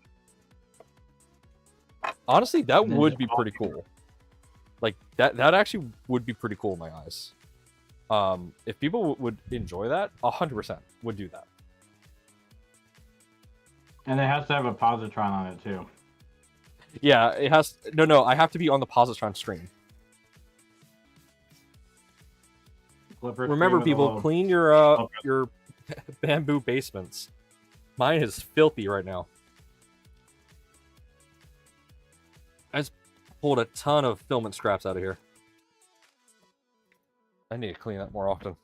Honestly, that would be pretty cool. Like, that actually would be pretty cool in my eyes. If people would enjoy that, 100% would do that. And it has to have a positron on it too. Yeah, it has. No, I have to be on the positron stream. Remember, people, clean your bamboo basements. Mine is filthy right now. I just pulled a ton of filament scraps out of here. I need to clean that more often.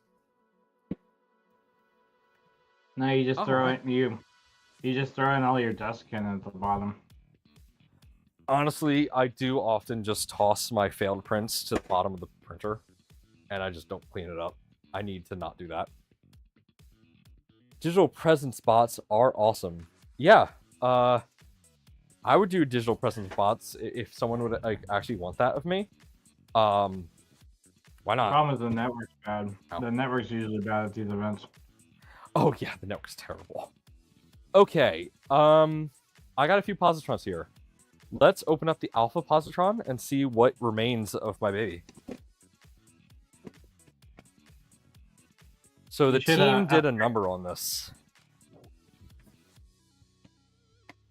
No, you just throw it. You just throw in all your dust can at the bottom. Honestly, I do often just toss my failed prints to the bottom of the printer, and I just don't clean it up. I need to not do that. Digital presence bots are awesome. Yeah, I would do digital presence bots if someone would actually want that of me. Why not? The problem is the network's bad. Ow. The network's usually bad at these events. Oh yeah, the network's terrible. Okay, I got a few positrons here. Let's open up the alpha positron and see what remains of my baby. So the team did a number on this.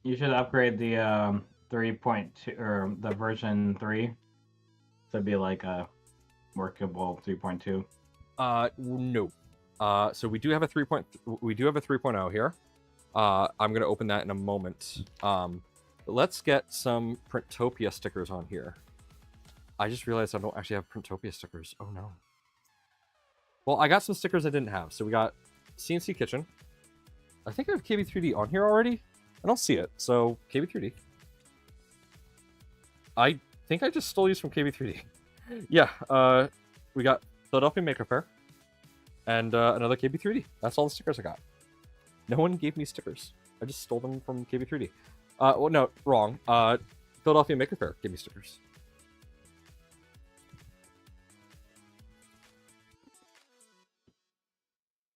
You should upgrade the 3.2 or the version 3 to be like a workable 3.2. No. So we do have a 3.0 here. I'm gonna open that in a moment. Let's get some Printopia stickers on here. I just realized I don't actually have Printopia stickers. Oh no. Well, I got some stickers I didn't have. So we got CNC Kitchen. I think I have KB3D on here already. I don't see it. So KB3D. I think I just stole these from KB3D. Yeah. We got Philadelphia Maker Fair. And another KB3D. That's all the stickers I got. No one gave me stickers. I just stole them from KB3D. Well, no, wrong. Philadelphia Maker Fair gave me stickers.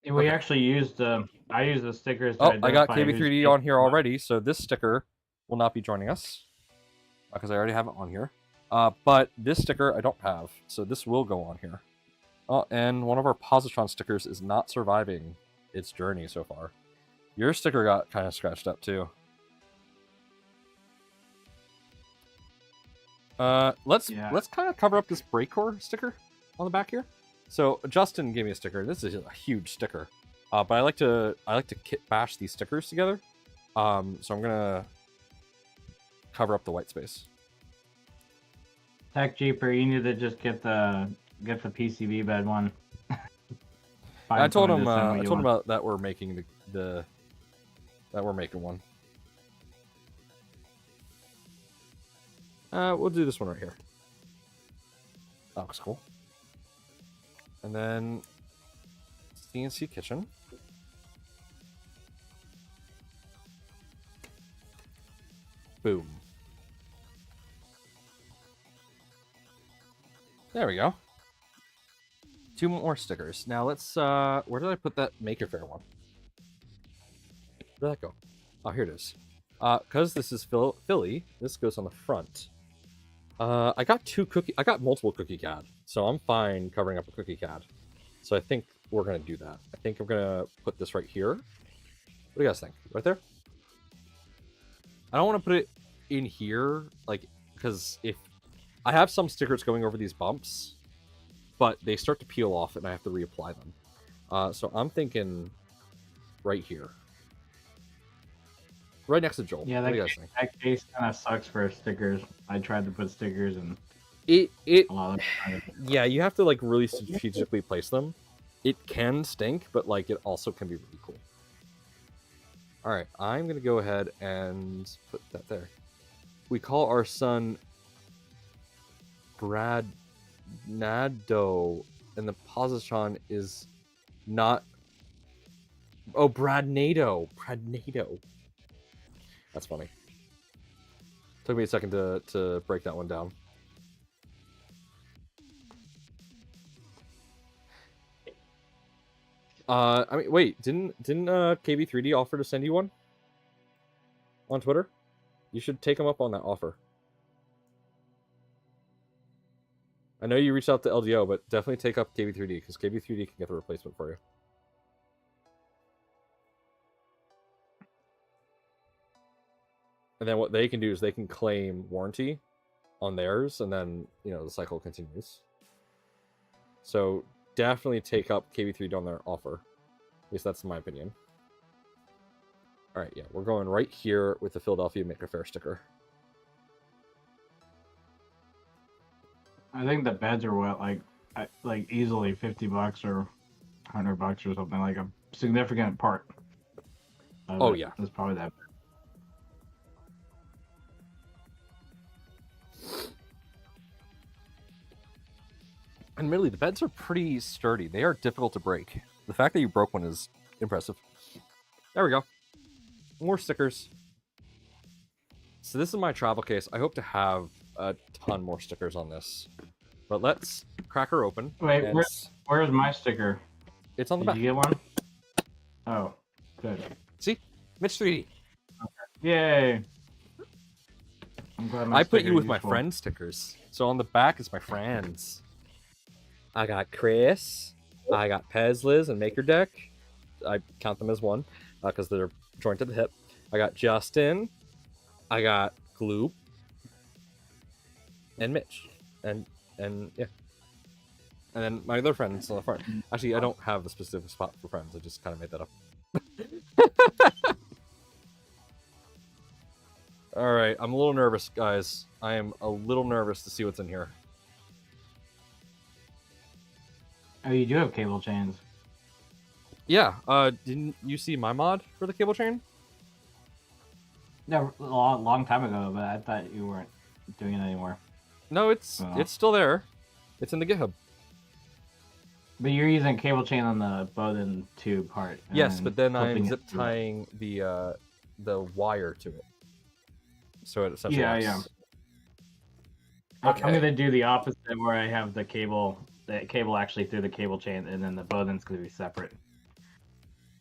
We actually used I used the stickers. Oh, I got KB3D on here already, so this sticker will not be joining us because I already have it on here. But this sticker I don't have, so this will go on here. Oh, and one of our positron stickers is not surviving its journey so far. Your sticker got kind of scratched up too. Let's kind of cover up this brake core sticker on the back here. So Justin gave me a sticker. This is a huge sticker. But I like to kit bash these stickers together. So I'm gonna cover up the white space. Tech Jeeper, you need to just get the PCB bed one. I told him want. about that we're making that we're making one. We'll do this one right here. That looks cool. And then CNC kitchen. Boom. There we go. 2 more stickers. Now let's where did I put that Maker Faire one? Where'd that go? Oh, here it is. Because this is Philly, this goes on the front. I got multiple cookie CAD, so I'm fine covering up a cookie CAD. So I think we're gonna do that. I think I'm gonna put this right here. What do you guys think? Right there? I don't want to put it in here, like, because if I have some stickers going over these bumps, but they start to peel off and I have to reapply them. So I'm thinking right here. Right next to Joel. Yeah, what do you guys think? That case kind of sucks for stickers. I tried to put stickers and it a lot of yeah, you have to like really strategically place them. It can stink, but like it also can be really cool. All right, I'm gonna go ahead and put that there. We call our son Brad Nado, and the positron is not. Oh, Brad Nato. Brad Nato. That's funny. Took me a second to break that one down. I mean, wait, didn't KB3D offer to send you one on Twitter? You should take him up on that offer. I know you reached out to LDO, but definitely take up KB3D because KB3D can get the replacement for you. And then what they can do is they can claim warranty on theirs, and then, you know, the cycle continues. So definitely take up KB3D on their offer. At least that's my opinion. All right, yeah, we're going right here with the Philadelphia Maker Faire sticker. I think the beds are what, like easily $50 or $100 or something, like a significant part. Oh yeah, it's probably that. Admittedly, the beds are pretty sturdy. They are difficult to break. The fact that you broke one is impressive. There we go. More stickers. So this is my travel case. I hope to have a ton more stickers on this. But let's crack her open. Wait, where's my sticker? It's on the back. Did you get one? Oh, good. See? Mitch 3D. Okay. Yay. I'm glad I put you with my friend stickers. So on the back is my friends. I got Chris. I got Pez, Liz, and Maker Deck. I count them as one because they're joined at the hip. I got Justin. I got Gloop. And Mitch. And yeah. And then my other friends on the front. Actually, I don't have a specific spot for friends. I just kind of made that up. All right, I'm a little nervous, guys. I am a little nervous to see what's in here. Oh, you do have cable chains. Yeah, didn't you see my mod for the cable chain? No, a long time ago, but I thought you weren't doing it anymore. No, it's still there. It's in the GitHub. But you're using cable chain on the Bowden tube part. Yes, but then I'm zip tying the wire to it. So it essentially yeah. Okay. I'm gonna do the opposite where I have the cable actually through the cable chain, and then the Bowden's gonna be separate.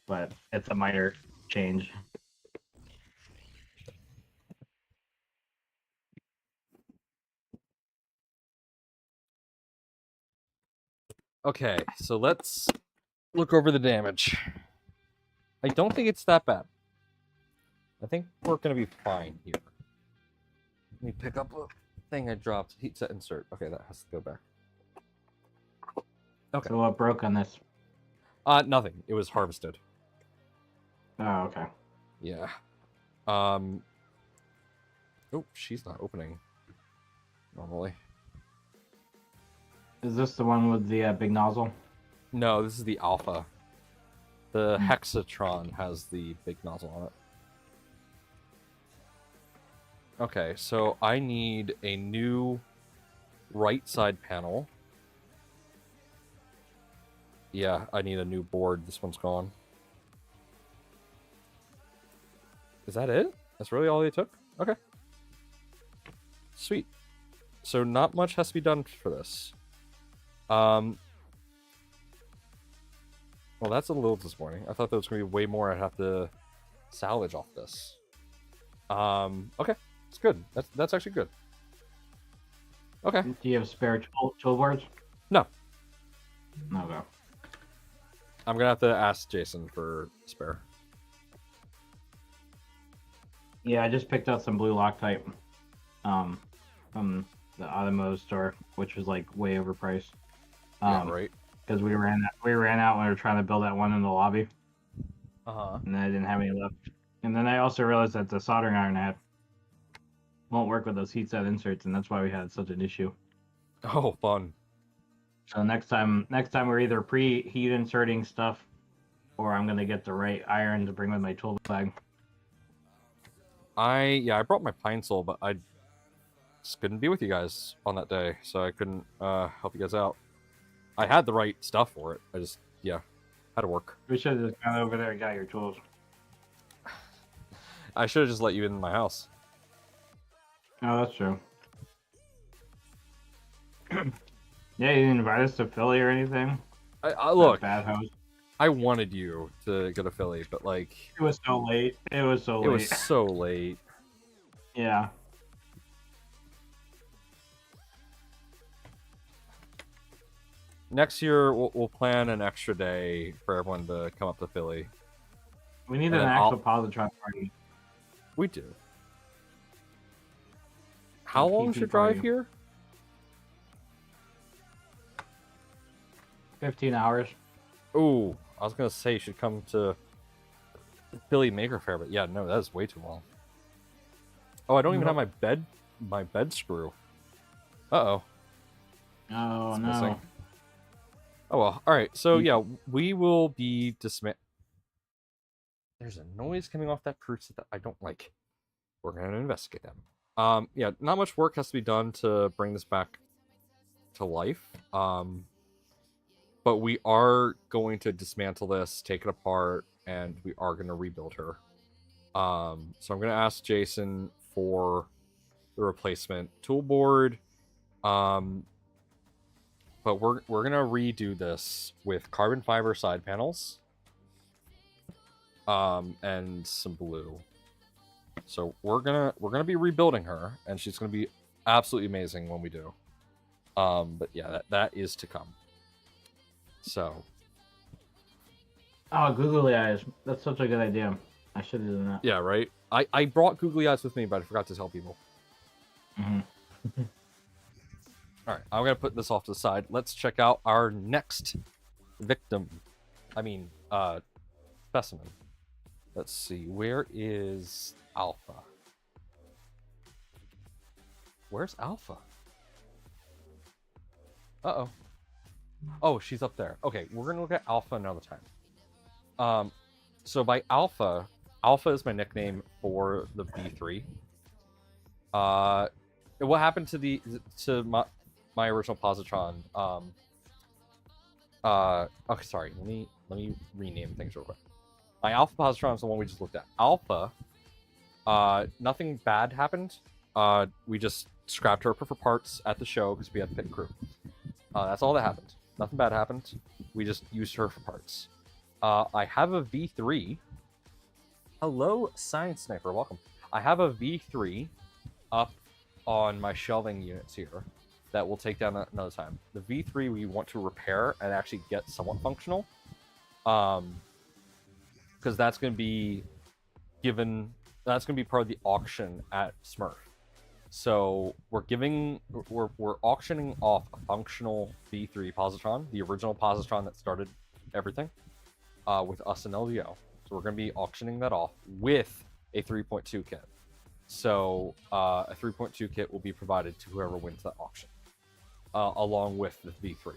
But it's a minor change. Okay, so let's look over the damage. I don't think it's that bad. I think we're gonna be fine here. Let me pick up a thing I dropped. Heat set insert. Okay, that has to go back. Okay. So what broke on this? Nothing. It was harvested. Oh, okay. Yeah. Oh, she's not opening. Normally. Is this the one with the big nozzle? No, this is the alpha. The Hmm. Hexatron has the big nozzle on it. Okay, so I need a new right side panel. Yeah, I need a new board. This one's gone. Is that it? That's really all they took? Okay. Sweet. So not much has to be done for this. Well, that's a little disappointing. I thought there was going to be way more I'd have to salvage off this. Okay. It's good. That's actually good. Okay. Do you have spare tool boards? No. Okay. I'm going to have to ask Jason for spare. Yeah, I just picked up some blue Loctite from the automotive store, which was like way overpriced. Yeah, right. Because we ran out when we were trying to build that one in the lobby, Uh-huh. and then I didn't have any left. And then I also realized that the soldering iron I had won't work with those heat set inserts, and that's why we had such an issue. Oh, fun. So next time we're either pre-heat inserting stuff, or I'm gonna get the right iron to bring with my tool bag. I brought my pine sol, but I just couldn't be with you guys on that day, so I couldn't help you guys out. I had the right stuff for it. I just had to work. We should have just gone over there and got your tools. I should have just let you in my house. Oh, that's true. Yeah, you didn't invite us to Philly or anything. I look. Bad host. I wanted you to go to Philly, but like It was so late. It was so late. it was so late. Yeah. Next year we'll plan an extra day for everyone to come up to Philly. We need And an then actual positron party. We do. How long should drive here? 15 hours. Ooh, I was gonna say you should come to Philly Maker Fair, but yeah, no, that is way too long. Oh, I don't even have my bed screw. Uh-oh. Oh, It's no. missing. Oh well. Alright, so yeah, we will be There's a noise coming off that crucible that I don't like. We're gonna investigate them. Yeah, not much work has to be done to bring this back to life. But we are going to dismantle this, take it apart, and we are going to rebuild her. So I'm going to ask Jason for the replacement tool board. But we're going to redo this with carbon fiber side panels. And some blue. So we're gonna be rebuilding her, and she's gonna be absolutely amazing when we do. But yeah, that is to come. So. Oh, googly eyes. That's such a good idea. I should have done that. Yeah, right? I brought googly eyes with me, but I forgot to tell people. Mm-hmm. Alright, I'm going to put this off to the side. Let's check out our next victim. Specimen. Let's see. Where is Alpha? Where's Alpha? Uh-oh. Oh, she's up there. Okay, we're going to look at Alpha another time. So by Alpha is my nickname for the V3. What happened to my original positron? Okay, sorry. Let me rename things real quick. My Alpha positron is the one we just looked at. Alpha, nothing bad happened. We just scrapped her for parts at the show because we had pit crew. That's all that happened. Nothing bad happened. We just used her for parts. I have a V3. Hello, Science Sniper. Welcome. I have a V3 up on my shelving units here that we'll take down another time. The V3 we want to repair and actually get somewhat functional. Because that's going to be part of the auction at Smurf. So we're auctioning off a functional V3 positron, the original positron that started everything. with us and LDO. So we're going to be auctioning that off with a 3.2 kit. So a 3.2 kit will be provided to whoever wins that auction, along with the V3.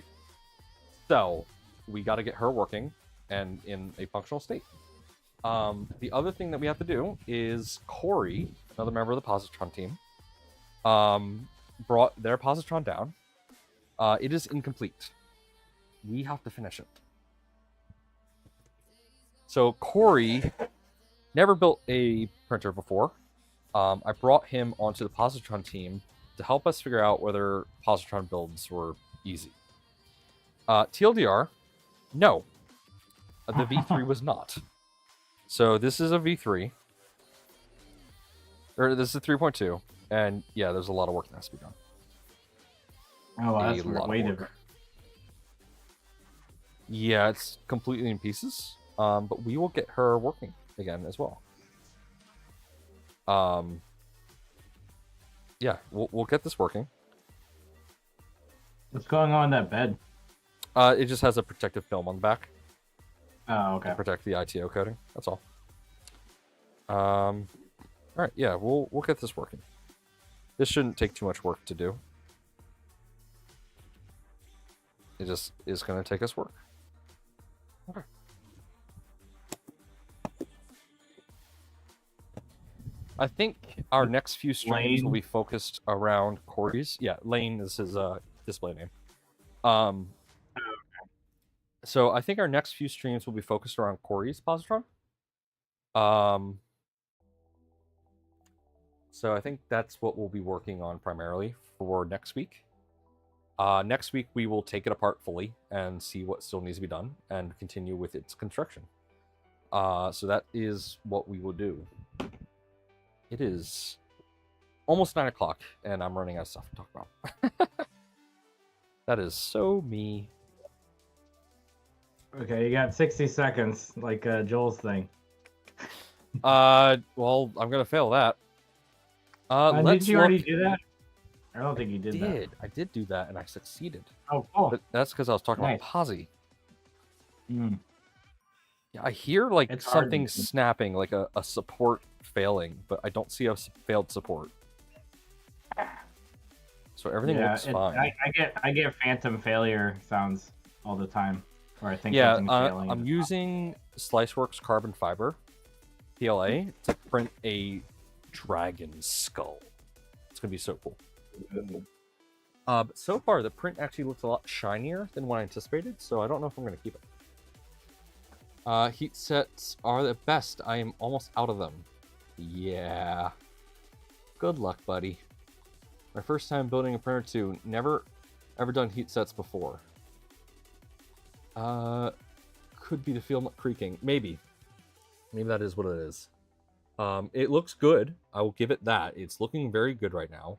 So we got to get her working and in a functional state. The other thing that we have to do is Corey, another member of the Positron team, brought their Positron down. It is incomplete. We have to finish it. So Corey never built a printer before. I brought him onto the Positron team to help us figure out whether Positron builds were easy. TLDR, no. The V3 was not. So this is a V3. Or this is a 3.2. And yeah, there's a lot of work that has to be done. Oh, that's way different. Yeah, it's completely in pieces. But we will get her working again as well. Yeah, we'll get this working. What's going on in that bed? It just has a protective film on the back. Oh, okay. To protect the ITO coating. That's all. All right, yeah, we'll get this working. This shouldn't take too much work to do. It just is going to take us work. Okay. I think our next few streams will be focused around Corey's. Yeah, Lane is his display name. So I think our next few streams will be focused around Corey's Positron. So I think that's what we'll be working on primarily for next week. Next week we will take it apart fully and see what still needs to be done and continue with its construction. So that is what we will do. It is almost 9 o'clock and I'm running out of stuff to talk about. That is so me. Okay, you got 60 seconds, like Joel's thing. Well, I'm gonna fail that. Did you already do that? I don't think you did that. I did do that, and I succeeded. Oh, cool. But that's because I was talking about Posi. Mm. Yeah, I hear like It's something snapping, like a support failing, but I don't see a failed support. So everything looks fine. I get phantom failure sounds all the time. Or I think yeah, something's failing. I'm using Sliceworks carbon fiber PLA to print a dragon skull. It's gonna be so cool. But so far the print actually looks a lot shinier than what I anticipated, so I don't know if I'm gonna keep it. Heat sets are the best. I am almost out of them. Yeah. Good luck, buddy. My first time building a printer too. Never ever done heat sets before. Could be the film creaking. Maybe that is what it is. It looks good. I will give it that. It's looking very good right now.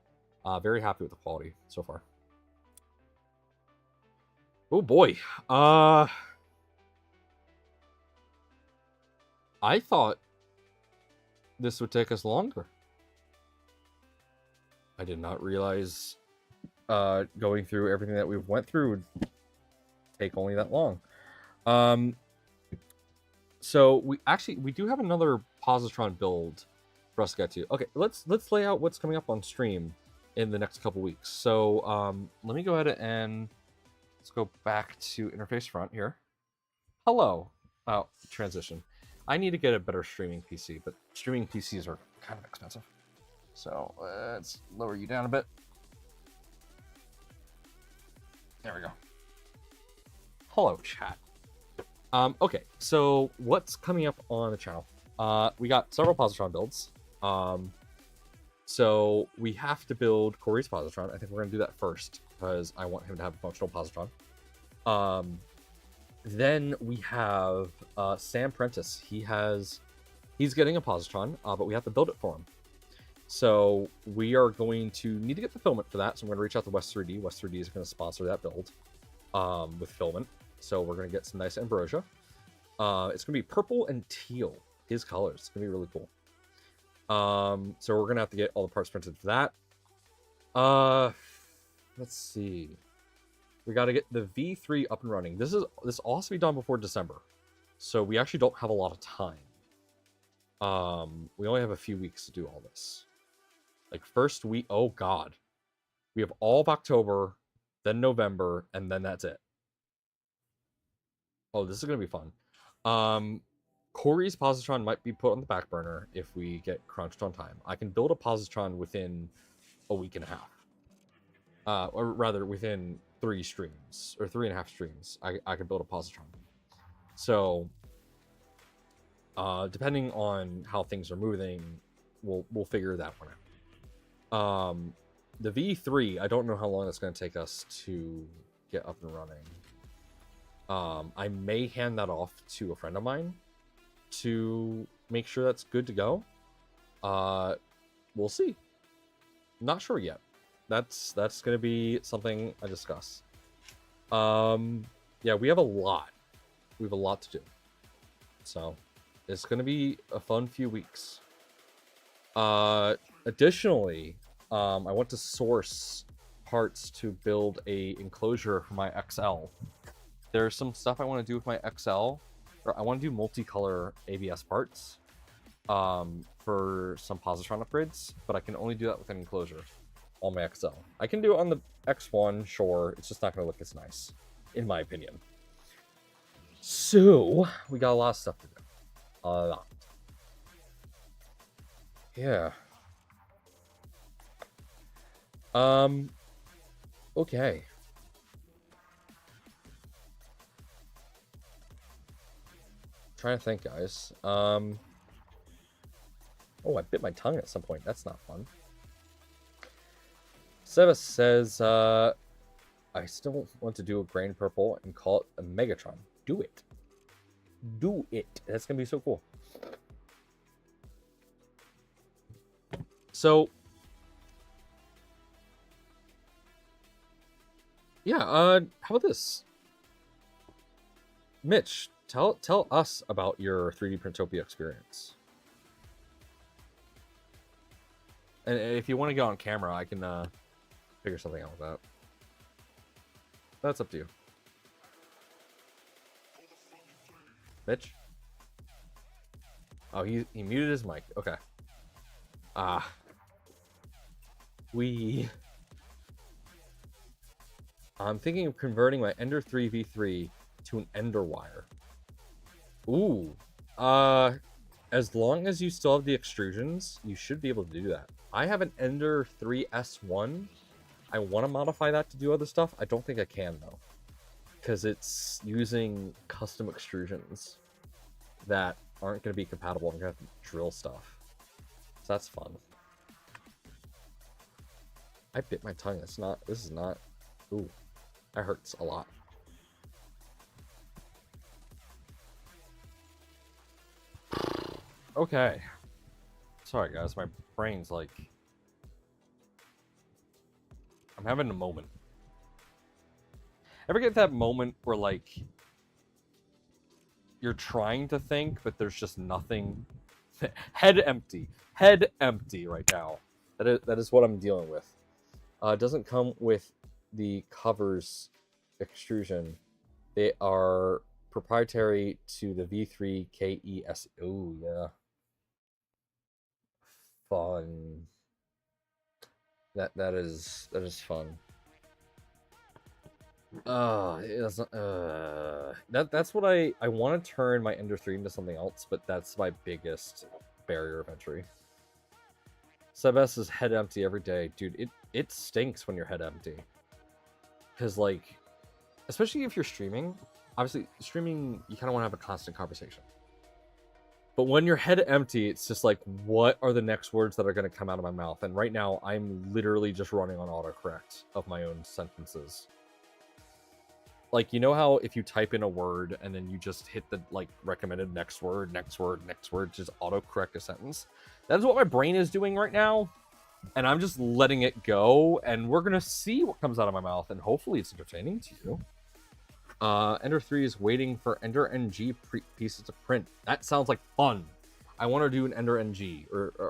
Very happy with the quality so far. Oh boy. I thought this would take us longer. I did not realize going through everything that we've went through would take only that long. So we do have another Positron build for us to get to. Okay, let's lay out what's coming up on stream in the next couple weeks. So let me go ahead and let's go back to interface front here. Hello. Oh, transition. I need to get a better streaming PC, but streaming PCs are kind of expensive. So let's lower you down a bit. There we go. Hello, chat. Okay, so what's coming up on the channel? We got several Positron builds. So we have to build Corey's Positron. I think we're going to do that first because I want him to have a functional Positron. Then we have Sam Prentice. He's getting a Positron, but we have to build it for him. So we are going to need to get the filament for that. So I'm going to reach out to West 3D. West 3D is going to sponsor that build with filament. So we're going to get some nice ambrosia. It's going to be purple and teal, his colors. It's going to be really cool. So we're going to have to get all the parts printed for that. Let's see. We got to get the V3 up and running. This all has to be done before December. So we actually don't have a lot of time. We only have a few weeks to do all this. Like first week, oh god. We have all of October, then November, and then that's it. Oh, this is gonna be fun. Corey's positron might be put on the back burner if we get crunched on time. I can build a positron within a week and a half. Or rather within 3 streams or 3.5 streams. I can build a positron. So depending on how things are moving, we'll figure that one out. The V3, I don't know how long it's going to take us to get up and running. I may hand that off to a friend of mine to make sure that's good to go. We'll see. Not sure yet. That's going to be something I discuss. Yeah, we have a lot. We have a lot to do. So it's going to be a fun few weeks. Additionally, I want to source parts to build a enclosure for my XL. There's some stuff I want to do with my XL. Or I want to do multicolor ABS parts for some positron upgrades, but I can only do that with an enclosure on my XL. I can do it on the X1, sure. It's just not going to look as nice, in my opinion. So, we got a lot of stuff to do. A lot. Yeah. Okay. Trying to think, guys. Oh, I bit my tongue at some point. That's not fun. Sebas says, I still want to do a grain purple and call it a Megatron. Do it. Do it. That's going to be so cool. So, yeah, how about this? Mitch, tell us about your 3D Printopia experience. And if you want to go on camera, I can figure something out with that. That's up to you. Mitch? Oh, he muted his mic. Okay. I'm thinking of converting my Ender 3 V3 to an Ender wire. Ooh. As long as you still have the extrusions, you should be able to do that. I have an Ender 3 S1. I want to modify that to do other stuff. I don't think I can, though. Because it's using custom extrusions that aren't going to be compatible. I'm going to have to drill stuff. So that's fun. I bit my tongue. This is not... Ooh. That hurts a lot. Okay. Sorry, guys. My brain's like... I'm having a moment. Ever get that moment where, like, you're trying to think, but there's just nothing? Head empty. Head empty right now. That is what I'm dealing with. It doesn't come with the covers extrusion. They are proprietary to the V3 KES. Oh, yeah. Fun. That is fun. That's what I want to turn my Ender 3 into something else, but that's my biggest barrier of entry. Sebas is head empty every day. Dude, it stinks when you're head empty. Because, like, especially if you're streaming, obviously, streaming, you kind of want to have a constant conversation. But when your head empty, it's just like, what are the next words that are going to come out of my mouth? And right now, I'm literally just running on autocorrect of my own sentences. Like, you know how if you type in a word and then you just hit the, like, recommended next word, just autocorrect a sentence? That's what my brain is doing right now. And I'm just letting it go. And we're going to see what comes out of my mouth. And hopefully it's entertaining to you. Ender 3 is waiting for Ender NG pieces to print. That sounds like fun. I want to do an Ender NG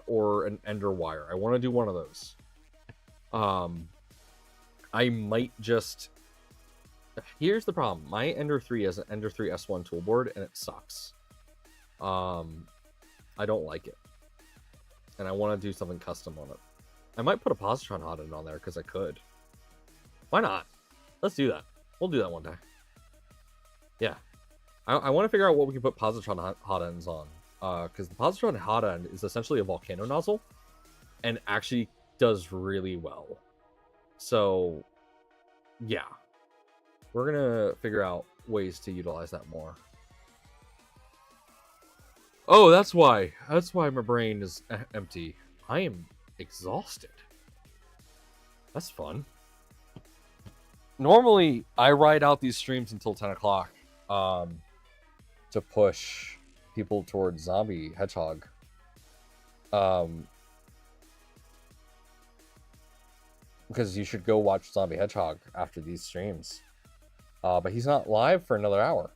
or an Ender wire. I want to do one of those. I might just Here's the problem. My Ender 3 has an Ender 3 S1 toolboard, and it sucks. I don't like it. And I want to do something custom on it. I might put a positron hot end on there, because I could. Why not? Let's do that. We'll do that one day. Yeah. I want to figure out what we can put positron hot ends on. Because the positron hot end is essentially a volcano nozzle, and actually does really well. So, yeah. We're going to figure out ways to utilize that more. Oh, that's why. That's why my brain is empty. I am exhausted. That's fun. Normally, I ride out these streams until 10 o'clock to push people towards Zombie Hedgehog. Because you should go watch Zombie Hedgehog after these streams. But he's not live for another hour.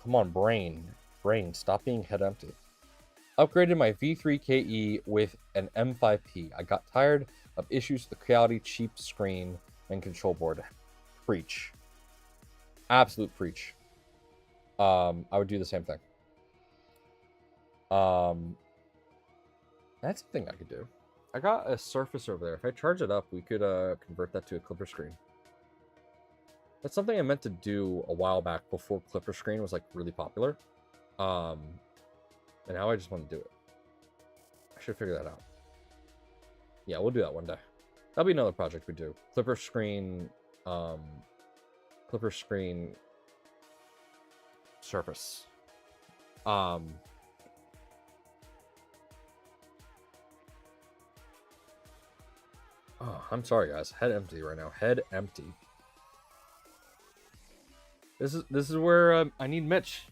Come on, brain. Brain, stop being head empty. Upgraded my V3KE with an M5P. I got tired of issues with the quality, cheap screen, and control board. Preach. Absolute preach. I would do the same thing. That's something I could do. I got a Surface over there. If I charge it up, we could convert that to a Clipper screen. That's something I meant to do a while back before Clipper screen was like really popular. And now I just want to do it. I should figure that out. Yeah, we'll do that one day. That'll be another project we do. Clipper screen Surface. Oh, I'm sorry guys. Head empty right now. Head empty. This is where I need Mitch.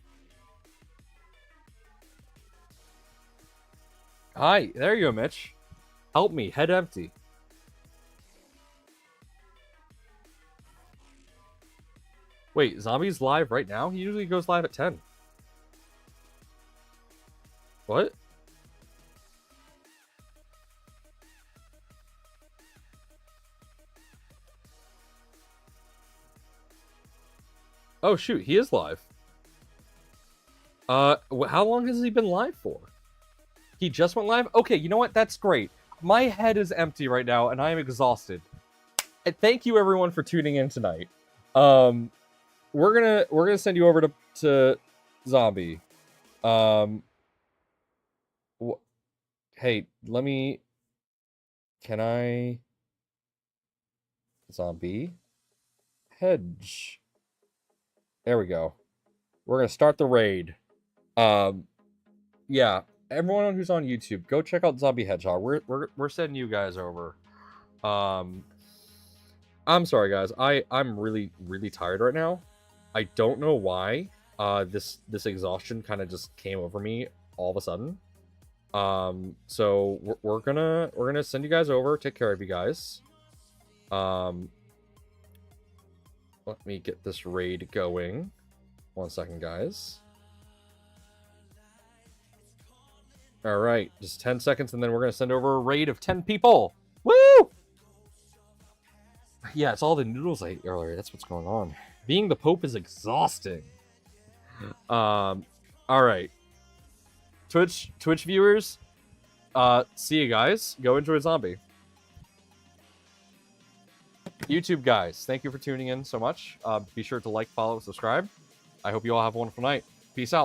Hi, there you go, Mitch. Help me, head empty. Wait, Zombie's live right now? He usually goes live at 10. What? Oh shoot, he is live. How long has he been live for? He just went live? Okay, you know what? That's great. My head is empty right now, and I am exhausted. And thank you everyone for tuning in tonight. We're gonna send you over to Zombie. Hey, let me. Can I? Zombie Hedge. There we go. We're gonna start the raid. Yeah, everyone who's on YouTube, go check out Zombie Hedgehog. We're sending you guys over. I'm sorry guys. I'm really tired right now. I don't know why. This exhaustion kind of just came over me all of a sudden. So we're gonna send you guys over. Take care of you guys. Let me get this raid going. 1 second, guys. All right, just 10 seconds, and then we're gonna send over a raid of 10 people. Woo! Yeah, it's all the noodles I ate earlier. That's what's going on. Being the Pope is exhausting. All right, Twitch viewers. See you guys. Go enjoy Zombie. YouTube guys, thank you for tuning in so much. Be sure to like, follow, subscribe. I hope you all have a wonderful night. Peace out.